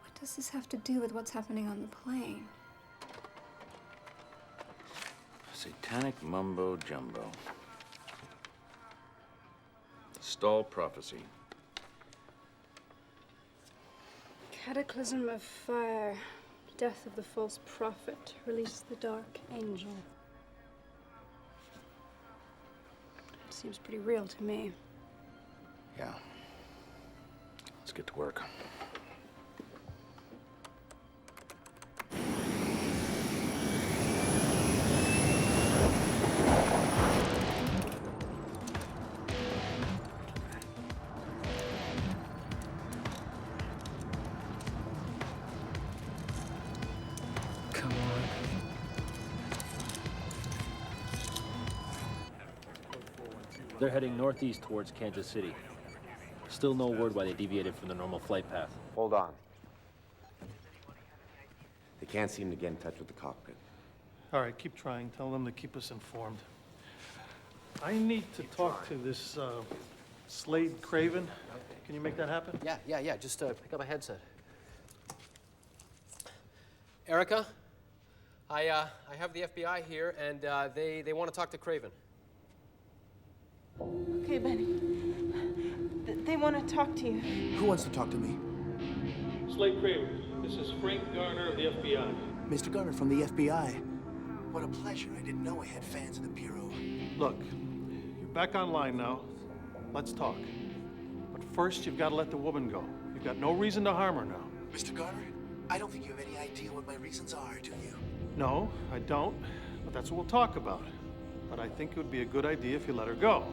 What does this have to do with what's happening on the plane? Satanic mumbo jumbo. Stall prophecy. Cataclysm of fire, death of the false prophet, release the dark angel. Seems pretty real to me. Yeah. Let's get to work. Come on. They're heading northeast towards Kansas City. Still no word why they deviated from the normal flight path. Hold on. They can't seem to get in touch with the cockpit. All right, keep trying. Tell them to keep us informed. I need to talk to this Slade Craven. Can you make that happen? Yeah. Just pick up a headset. Erica, I have the FBI here, and they want to talk to Craven. Okay, Benny. They want to talk to you. Who wants to talk to me? Slade Craven, this is Frank Garner of the FBI. Mr. Garner from the FBI. What a pleasure. I didn't know I had fans in the Bureau. Look, you're back online now. Let's talk. But first, you've got to let the woman go. You've got no reason to harm her now. Mr. Garner, I don't think you have any idea what my reasons are, do you? No, I don't. But that's what we'll talk about. But I think it would be a good idea if you let her go.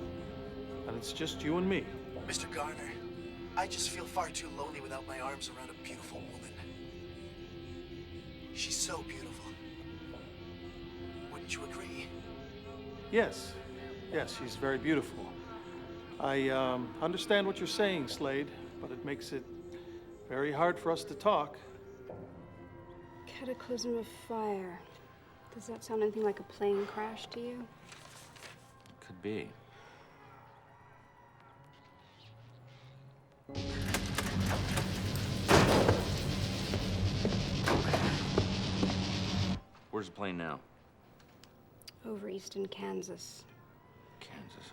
And it's just you and me. Mr. Garner, I just feel far too lonely without my arms around a beautiful woman. She's so beautiful. Don't you agree? Yes. Yes, she's very beautiful. I understand what you're saying, Slade, but it makes it very hard for us to talk. Cataclysm of fire. Does that sound anything like a plane crash to you? Could be. Where's the plane now? Over eastern Kansas. Kansas.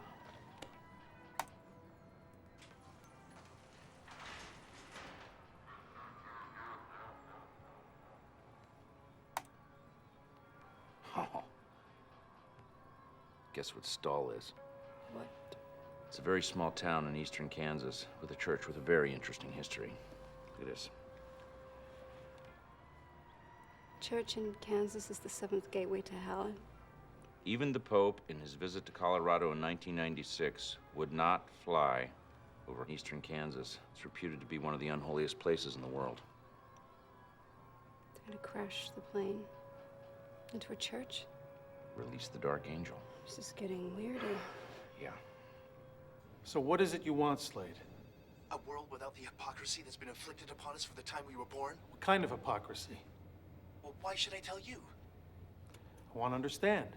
Oh. Guess what Stall is? What? It's a very small town in eastern Kansas with a church with a very interesting history. Look at this. Church in Kansas is the seventh gateway to hell. Even the Pope, in his visit to Colorado in 1996, would not fly over eastern Kansas. It's reputed to be one of the unholiest places in the world. They're gonna crash the plane into a church? Release the Dark Angel. This is getting weirder. Yeah. So what is it you want, Slade? A world without the hypocrisy that's been inflicted upon us from the time we were born? What kind of hypocrisy? Well, why should I tell you? I want to understand.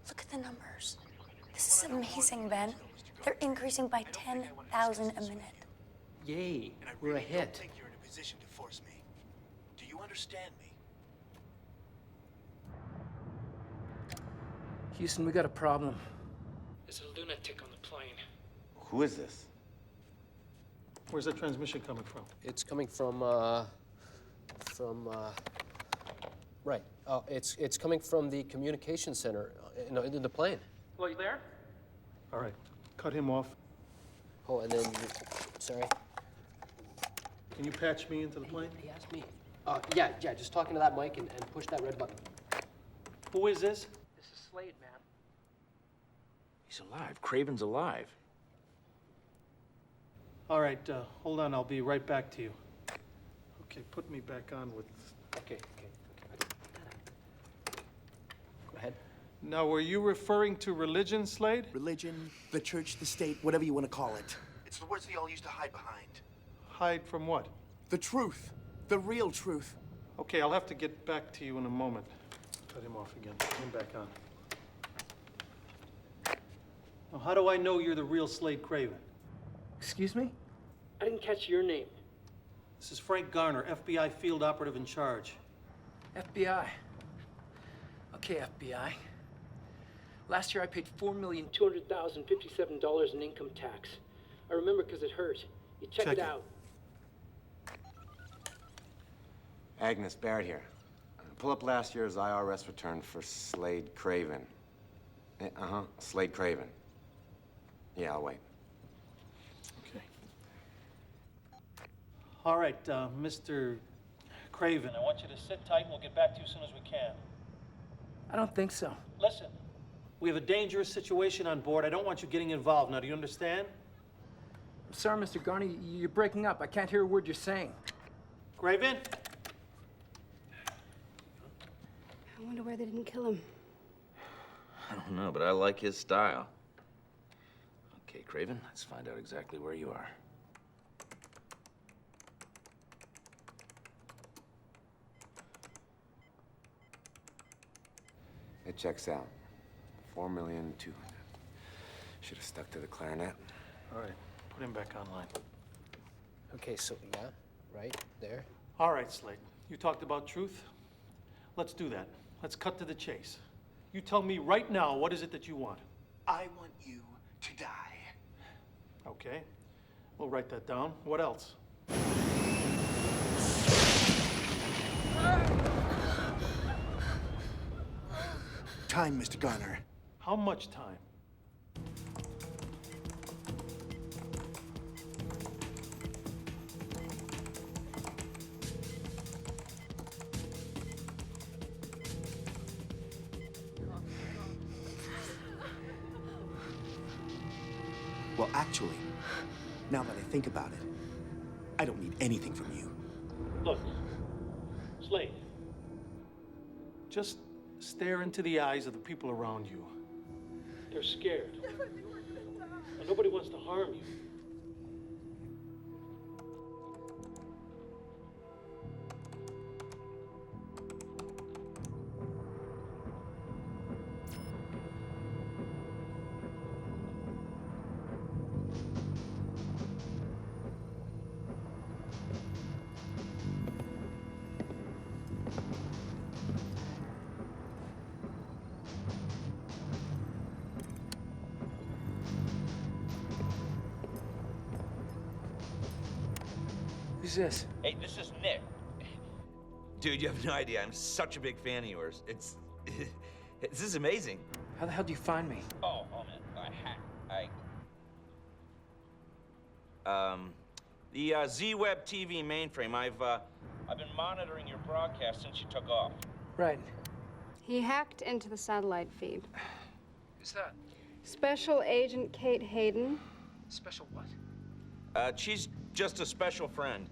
Look at the numbers. This is amazing, Ben. They're increasing by 10,000 a minute. Yay, And I we're really ahead. don't think you're in a position to force me. Do you understand me? Houston, we got a problem. There's a lunatic on the plane. Who is this? Where's that transmission coming from? It's coming from, right. It's coming from the communication center in the plane. Well, you there? All right, cut him off. Oh, and then, sorry. Can you patch me into the plane? He asked me. Yeah, just talking to that mic and push that red button. Who is this? This is Slade, man. He's alive. Craven's alive. All right, hold on. I'll be right back to you. Okay, put me back on with... Okay. Go ahead. Now, were you referring to religion, Slade? Religion, the church, the state, whatever you want to call it. It's the words they all used to hide behind. Hide from what? The truth. The real truth. Okay, I'll have to get back to you in a moment. Cut him off again. Put him back on. Now, how do I know you're the real Slade Craven? Excuse me? I didn't catch your name. This is Frank Garner, FBI field operative in charge. FBI. Okay, FBI. Last year I paid $4,200,057 in income tax. I remember because it hurt. You check it out. Agnes, Barrett here. Pull up last year's IRS return for Slade Craven. Slade Craven. Yeah, I'll wait. Okay. All right, Mr. Craven, I want you to sit tight and we'll get back to you as soon as we can. I don't think so. Listen, we have a dangerous situation on board. I don't want you getting involved. Now, do you understand? I'm sorry, Mr. Garner, you're breaking up. I can't hear a word you're saying. Craven? I wonder why they didn't kill him. I don't know, but I like his style. Okay, Craven, let's find out exactly where you are. It checks out. 4,200,000. Should have stuck to the clarinet. All right, put him back online. Okay, so, yeah, right there. All right, Slade. You talked about truth. Let's do that. Let's cut to the chase. You tell me right now, what is it that you want? I want you to die. Okay. We'll write that down. What else? Time, Mr. Garner. How much time? Well, actually, now that I think about it, I don't need anything from you. Look, Slade, just stare into the eyes of the people around you. They're scared. And nobody wants to harm you. Who's this? Hey, this is Nick. Dude, you have no idea. I'm such a big fan of yours. This is amazing. How the hell do you find me? Oh man, the Z-Web TV mainframe. I've been monitoring your broadcast since you took off. Right. He hacked into the satellite feed. Who's that? Special Agent Kate Hayden. Special what? She's just a special friend.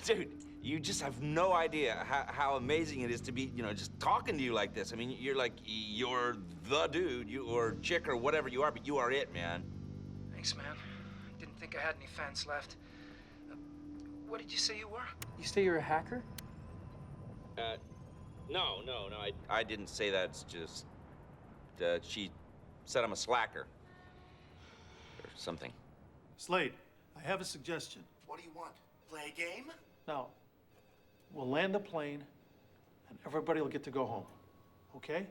Dude, you just have no idea how amazing it is to be, just talking to you like this. I mean, you're the dude, or chick, or whatever you are, but you are it, man. Thanks, man. Didn't think I had any fans left. What did you say you were? You say you're a hacker? No, I didn't say that. It's just, she said I'm a slacker. Or something. Slade, I have a suggestion. What do you want? Play a game? Now, we'll land the plane, and everybody will get to go home. Okay?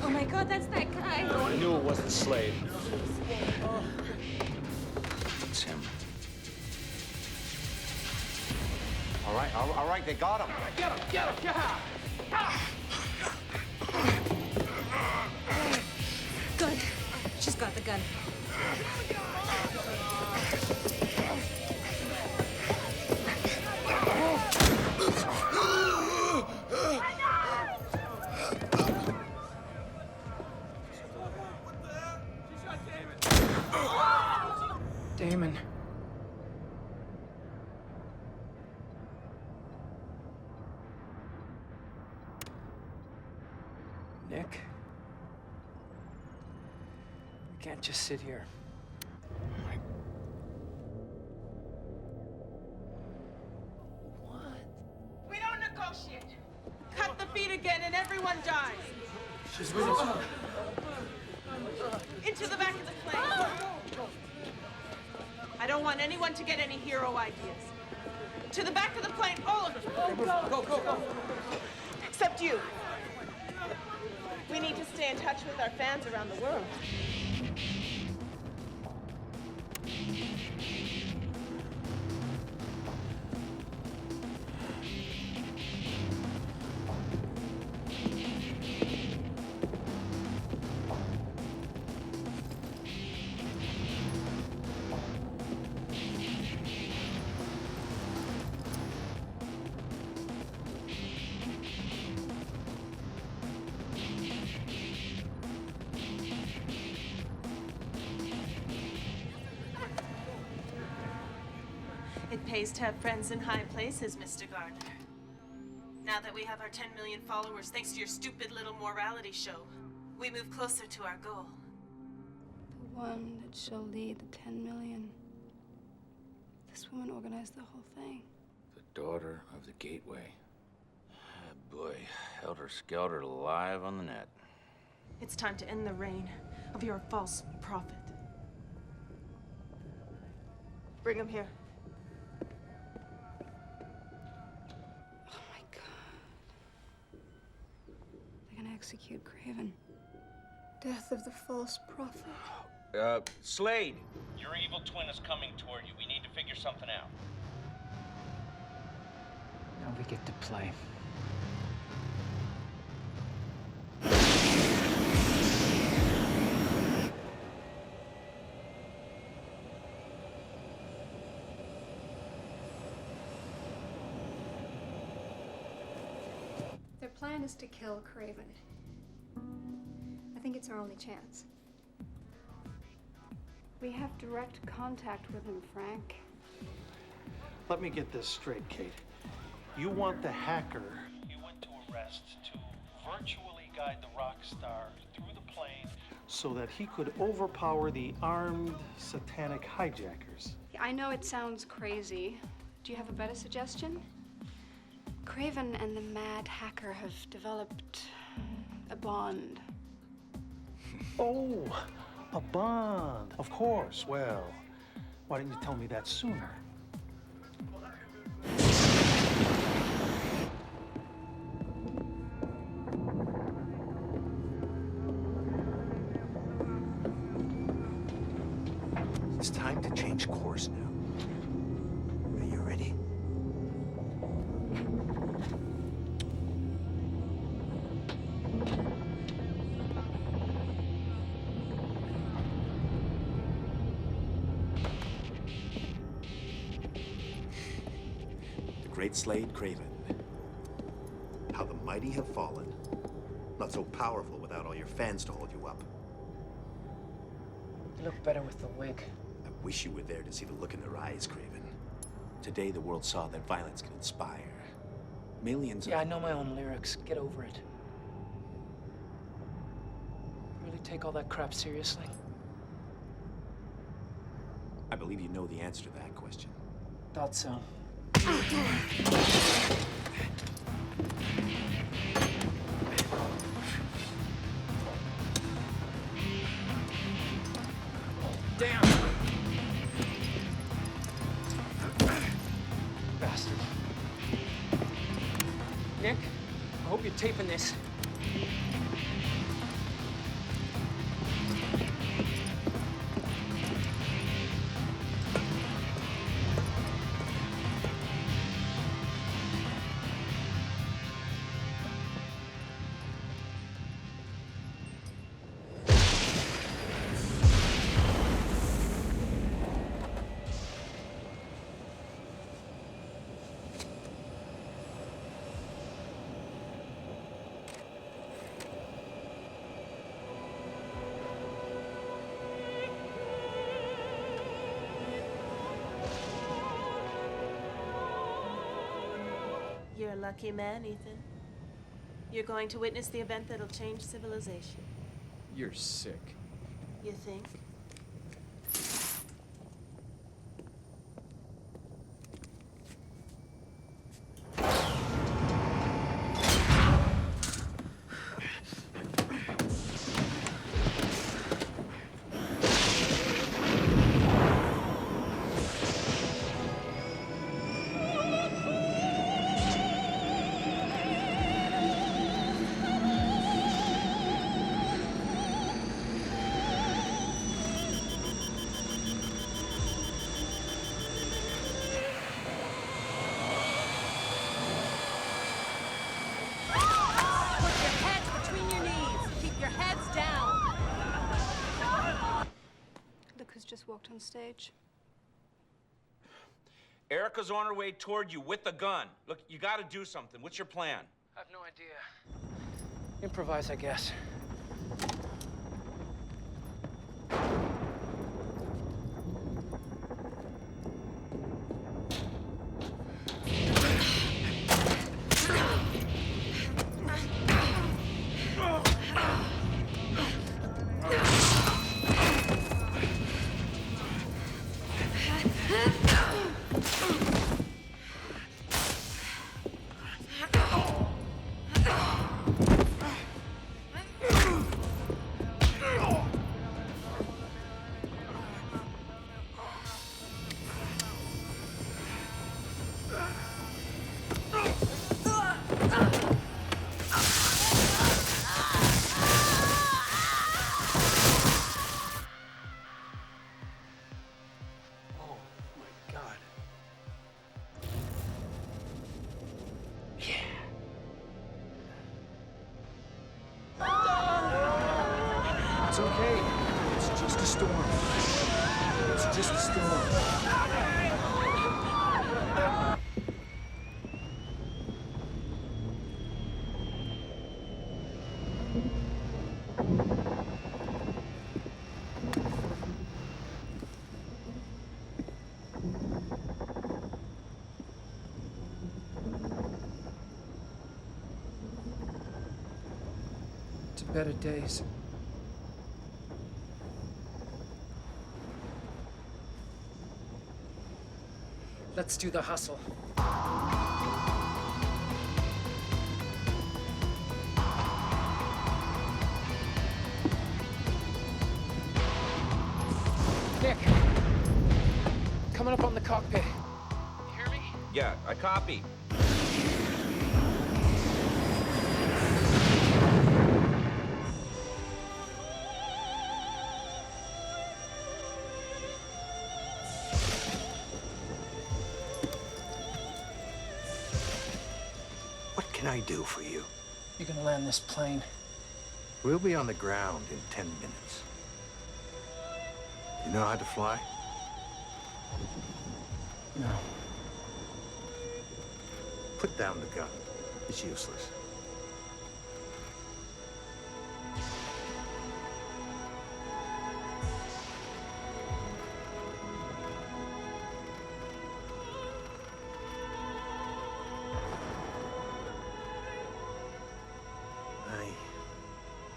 Oh my God, that's that guy. I knew it wasn't Slade. It's him. All right, they got him. Get him, Good. She's got the gun. Damon. Nick? We can't just sit here. We don't negotiate. Cut the feed again and everyone dies. She's with us. Into the back of the plane. I don't want anyone to get any hero ideas. To the back of the plane, all of you. Go. Except you. We need to stay in touch with our fans around the world. It pays to have friends in high places, Mr. Gardner. Now that we have our 10 million followers, thanks to your stupid little morality show, we move closer to our goal. The one that shall lead the 10 million. This woman organized the whole thing. The daughter of the Gateway. Oh boy, helter-skelter alive on the net. It's time to end the reign of your false prophet. Bring him here. They're gonna execute Craven. Death of the false prophet. Slade! Your evil twin is coming toward you. We need to figure something out. Now we get to play. plan is to kill Craven. I think it's our only chance. We have direct contact with him, Frank. Let me get this straight, Kate. You want the hacker you went to arrest to virtually guide the rock star through the plane so that he could overpower the armed satanic hijackers. I know it sounds crazy. Do you have a better suggestion? Craven and the mad hacker have developed a bond. Oh, a bond. Of course. Well, why didn't you tell me that sooner? It's time to change course now. Are you ready? The great Slade Craven. How the mighty have fallen. Not so powerful without all your fans to hold you up. You look better with the wig. I wish you were there to see the look in their eyes, Craven. Today, the world saw that violence can inspire. Millions Yeah, I of... know my own lyrics. Get over it. Really take all that crap seriously? I believe you know the answer to that question. Thought so. Damn! Bastard. Nick, I hope you're taping this. You're a lucky man, Ethan. You're going to witness the event that'll change civilization. You're sick. You think? Just walked on stage. Erica's on her way toward you with the gun. Look, you gotta do something. What's your plan? I have no idea. Improvise, I guess. It's okay. It's just a storm. It's just a storm. to better days. Let's do the hustle. Nick, coming up on the cockpit. You hear me? Yeah, I copy. What can I do for you? You're gonna land this plane. We'll be on the ground in 10 minutes. You know how to fly? No. Put down the gun. It's useless.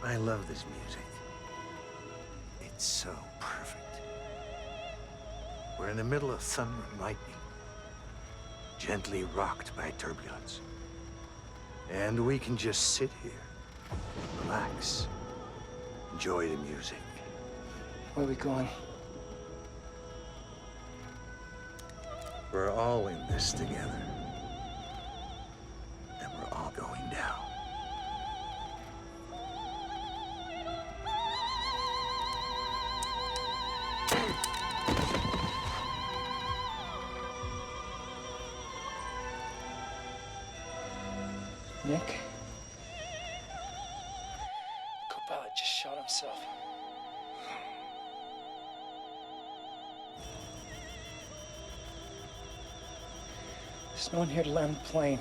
I love this music. It's so perfect. We're in the middle of thunder and lightning, gently rocked by turbulence. And we can just sit here, relax, enjoy the music. Where are we going? We're all in this together. And we're all going down. Nick? Co-pilot just shot himself. There's no one here to land the plane.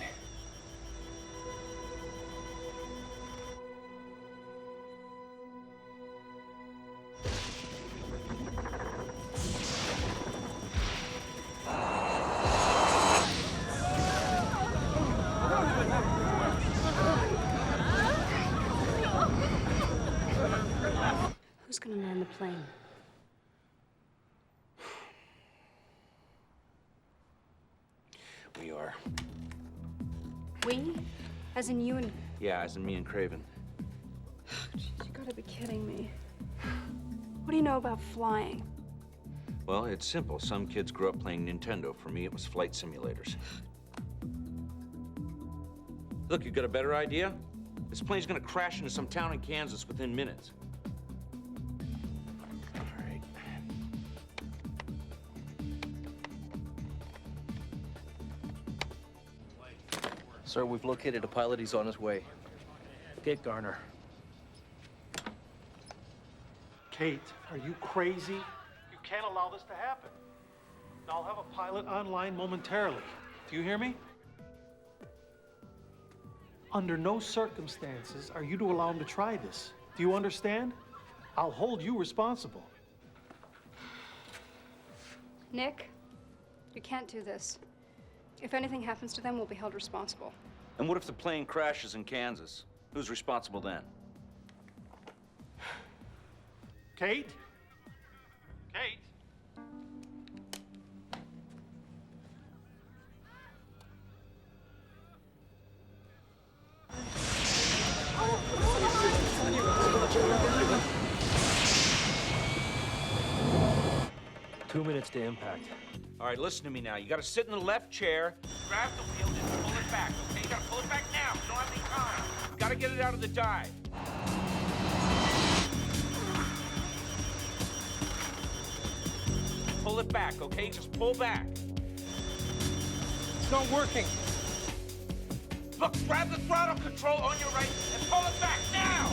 Who's gonna land the plane? We are. We? As in you and... Yeah, as in me and Craven. Jeez, you gotta be kidding me. What do you know about flying? Well, it's simple. Some kids grew up playing Nintendo. For me, it was flight simulators. Look, you got a better idea? This plane's gonna crash into some town in Kansas within minutes. All right. Sir, we've located a pilot. He's on his way. Get Garner. Kate, are you crazy? You can't allow this to happen. I'll have a pilot online momentarily. Do you hear me? Under no circumstances are you to allow him to try this. Do you understand? I'll hold you responsible. Nick, you can't do this. If anything happens to them, we'll be held responsible. And what if the plane crashes in Kansas? Who's responsible then? Kate? Kate? Two minutes to impact. All right, listen to me now. You gotta sit in the left chair, grab the wheel, and pull it back, okay? You gotta pull it back now. You don't have any time. You gotta get it out of the dive. Pull it back, okay? Just pull back. It's not working. Look, grab the throttle control on your right and pull it back now!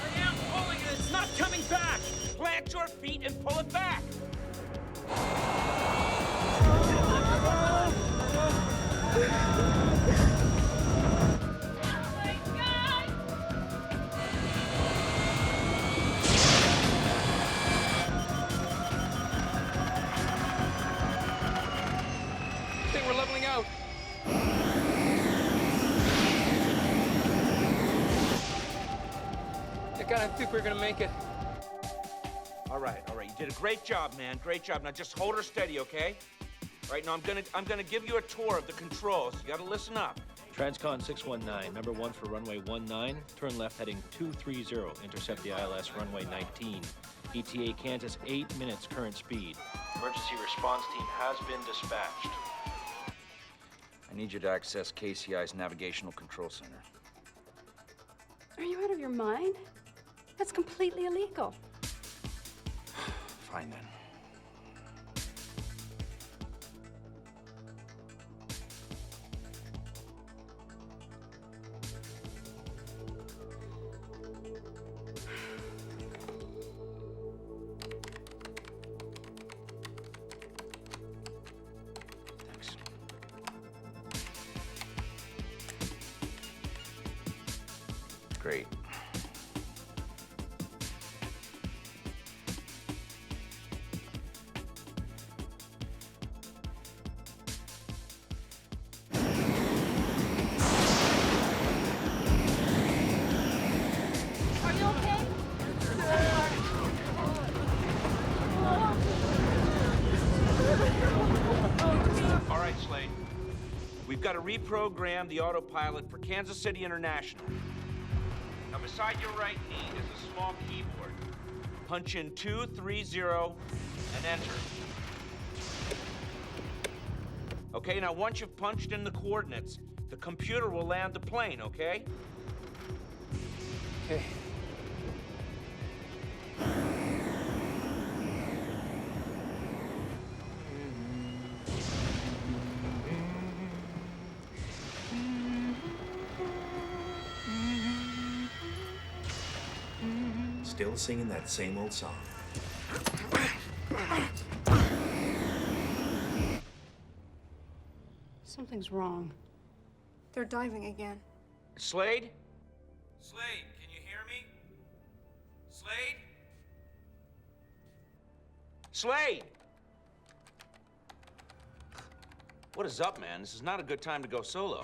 I am pulling it. It's not coming back. Plant your feet and pull it back. I think we're leveling out. God, I think we're gonna make it. All right. You did a great job, man. Great job. Now just hold her steady, okay? All right, now I'm gonna give you a tour of the controls. You gotta listen up. Transcon 619, number 1 for runway 19, turn left heading 230, intercept the ILS runway 19. ETA Kansas, 8 minutes current speed. Emergency response team has been dispatched. I need you to access KCI's Navigational Control Center. Are you out of your mind? That's completely illegal. Fine then. Great. Are you okay? All right, Slade. We've got to reprogram the autopilot for Kansas City International. Now, beside your right knee is a small keyboard. Punch in 230 and enter. Okay, now once you've punched in the coordinates, the computer will land the plane, okay? Okay. Still singing that same old song. Something's wrong. They're diving again. Slade? Slade, can you hear me? Slade? Slade! What is up, man? This is not a good time to go solo.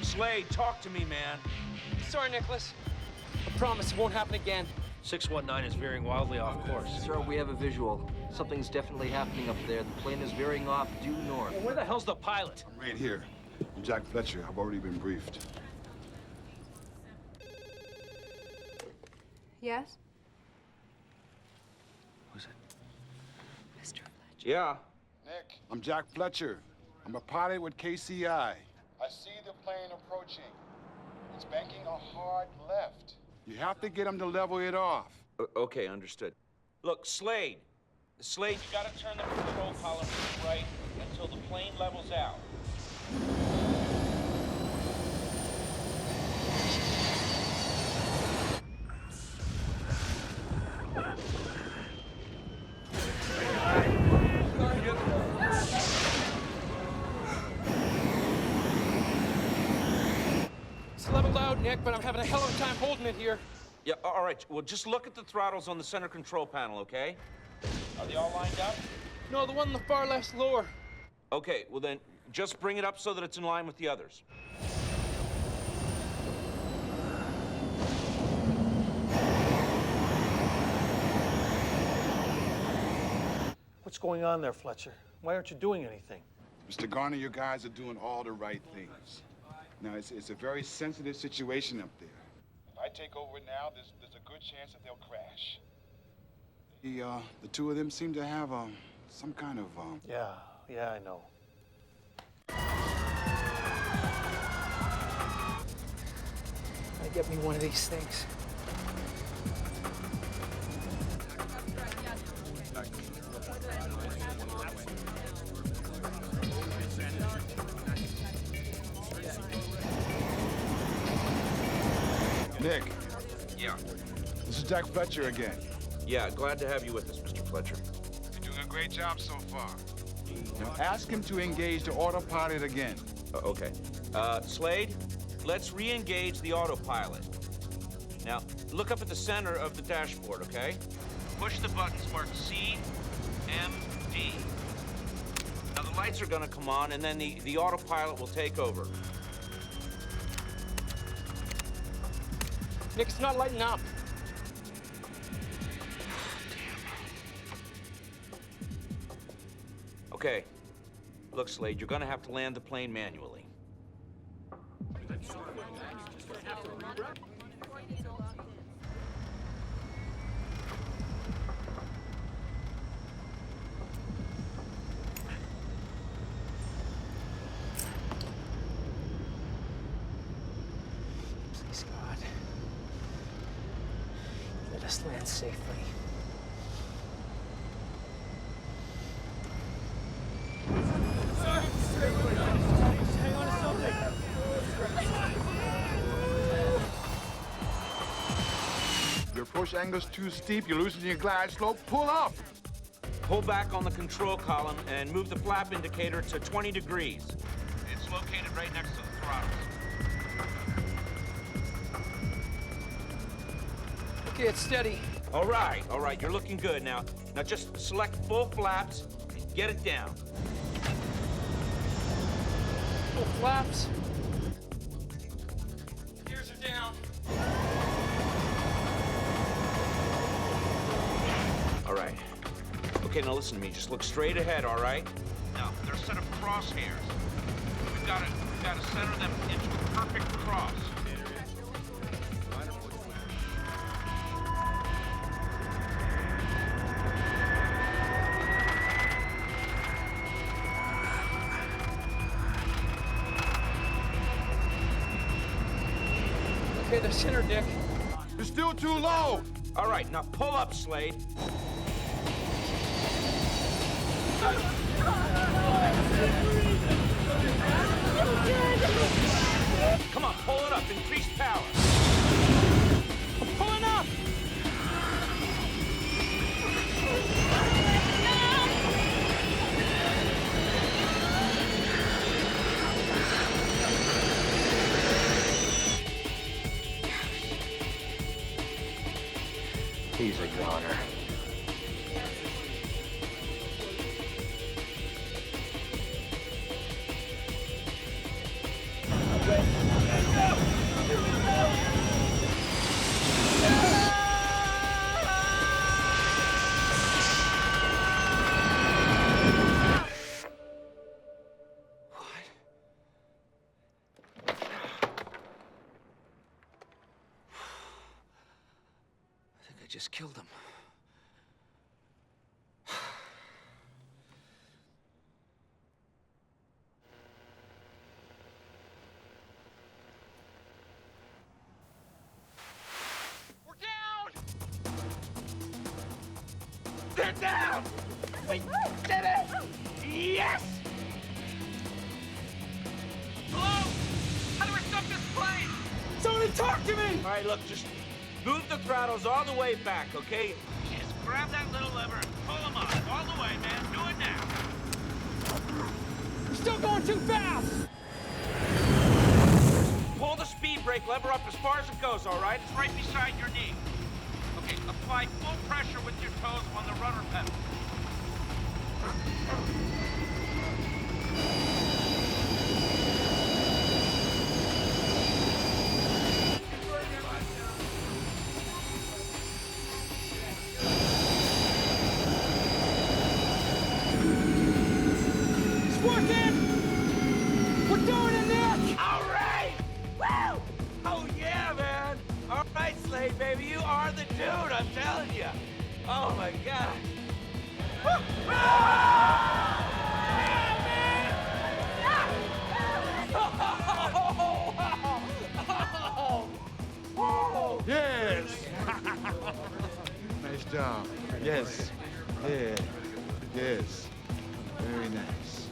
Slade, talk to me, man. Sorry, Nicholas. I promise it won't happen again. 619 is veering wildly off course. Sir, we have a visual. Something's definitely happening up there. The plane is veering off due north. Well, where the hell's the pilot? I'm right here. I'm Jack Fletcher. I've already been briefed. Yes? Who's it? Mr. Fletcher. Yeah. Nick, I'm Jack Fletcher. I'm a pilot with KCI. I see the plane approaching. It's banking a hard left. You have to get him to level it off. Okay, understood. Look, Slade. Slade, you gotta turn the control column to the right until the plane levels out. It's leveled out, Nick, but I'm having a hell of a time holding it here. Yeah, all right. Well, just look at the throttles on the center control panel, okay? Are they all lined up? No, the one on the far left's lower. Okay, well then, just bring it up so that it's in line with the others. What's going on there, Fletcher? Why aren't you doing anything? Mr. Garner, your guys are doing all the right things. Now, it's a very sensitive situation up there. If I take over now, there's a good chance that they'll crash. The two of them seem to have some kind of Yeah, I know. Get me one of these things. Nick. Yeah. This is Jack Fletcher again. Yeah, glad to have you with us, Mr. Fletcher. You're doing a great job so far. Now ask him to engage the autopilot again. Okay. Slade, let's re-engage the autopilot. Now, look up at the center of the dashboard, okay? Push the buttons marked C, M, D. Now, the lights are gonna come on, and then the autopilot will take over. Nick, it's not lighting up. Okay. Look, Slade, you're gonna have to land the plane manually. Please, God. Let us land safely. Hang on to something. Your approach angle's too steep. You're losing your glide slope. Pull up. Pull back on the control column and move the flap indicator to 20 degrees. It's located right next to the throttles. Okay, it's steady. All right, you're looking good now. Now just select full flaps and get it down. Full flaps. Gears are down. All right. Okay, now listen to me. Just look straight ahead, all right? Now, there's a set of crosshairs. We've got to center them into a perfect cross. Okay, they're centered, Nick. You're still too low. All right, now pull up, Slade. Come on, pull it up. Increase power. I'm pulling up. He's a goner. I just killed him. We're down! They're down! We did it! Yes! Hello? How do we stop this plane? Somebody talk to me! All right, look, just move the throttles all the way back, okay? Just grab that little lever and pull them up. All the way, man. Do it now. We're still going too fast! Pull the speed brake lever up as far as it goes, all right? It's right beside your knee. Okay, apply full pressure with your toes on the rudder pedal. It's working! We're doing it, Nick! All right! I'm telling you. Oh my God. Yes. Nice job. Yes. Yeah. Yes. Very nice.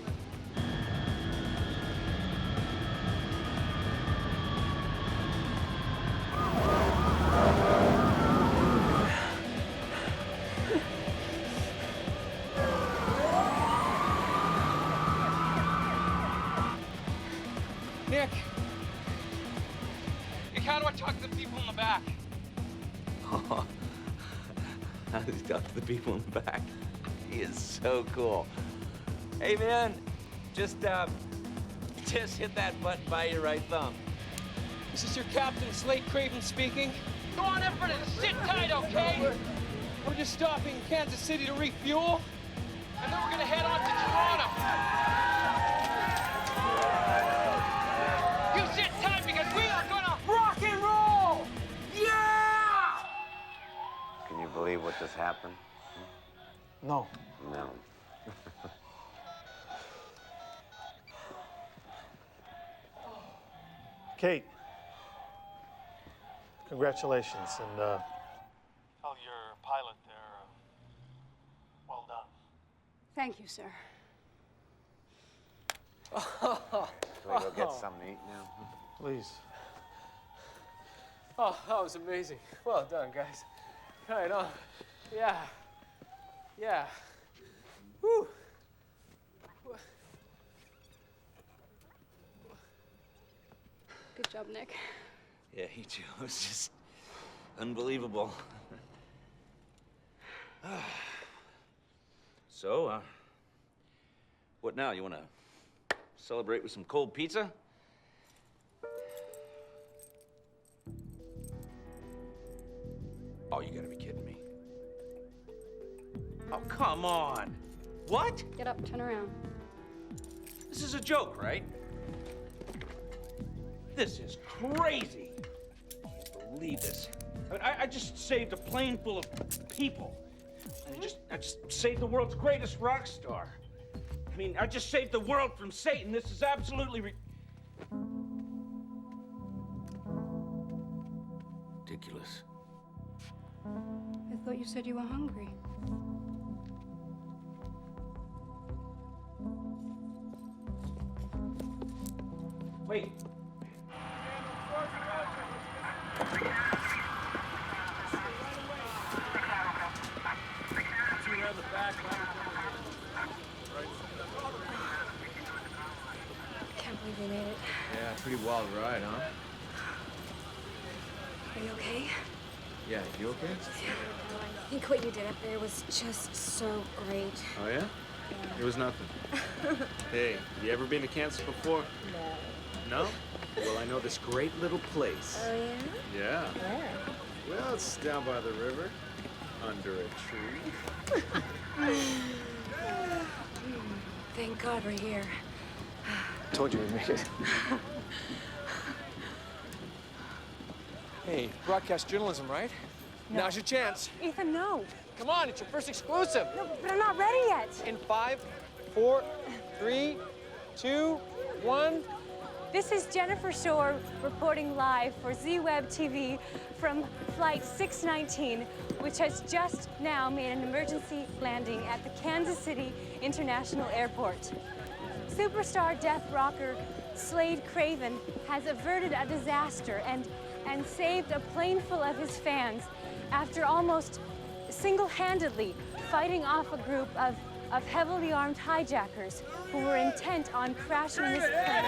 Nick! Nick, how do I talk to the people in the back? How does he talk to the people in the back? He is so cool. Hey, man, just hit that button by your right thumb. This is your captain, Slade Craven speaking. Go on, everybody, sit tight, okay? We're just stopping in Kansas City to refuel, and then we're gonna head on to Toronto. You sit tight because we are gonna rock and roll! Yeah! Can you believe what just happened? No. No. Kate, congratulations, and tell your pilot there, well done. Thank you, sir. Can we go get something to eat now? Please. Oh, that was amazing. Well done, guys. Right on. Yeah. Yeah. Woo. Good job, Nick. Yeah, he too. It was just unbelievable. So, what now? You want to celebrate with some cold pizza? Oh, you gotta be kidding me. Oh, come on. What? Get up, turn around. This is a joke, right? This is crazy. I can't believe this. I mean, I just saved a plane full of people. And I just saved the world's greatest rock star. I mean, I just saved the world from Satan. This is absolutely ridiculous. I thought you said you were hungry. Wait. Can't believe we made it. Yeah, pretty wild ride, huh? Are you okay? Yeah, you okay? I think what you did up there was just so great. Oh, yeah? It was nothing. Hey, you ever been to Kansas before? No. No? Well, I know this great little place. Oh, yeah? Yeah. Where? Well, it's down by the river, under a tree. Thank God we're here. Told you we made it. Hey, broadcast journalism, right? No. Now's your chance. Ethan, no. Come on, it's your first exclusive. No, but I'm not ready yet. In 5, 4, 3, 2, 1. This is Jennifer Shore reporting live for Z-Web TV from Flight 619, which has just now made an emergency landing at the Kansas City International Airport. Superstar death rocker Slade Craven has averted a disaster and saved a plane full of his fans after almost single-handedly fighting off a group of heavily armed hijackers who were intent on crashing this plane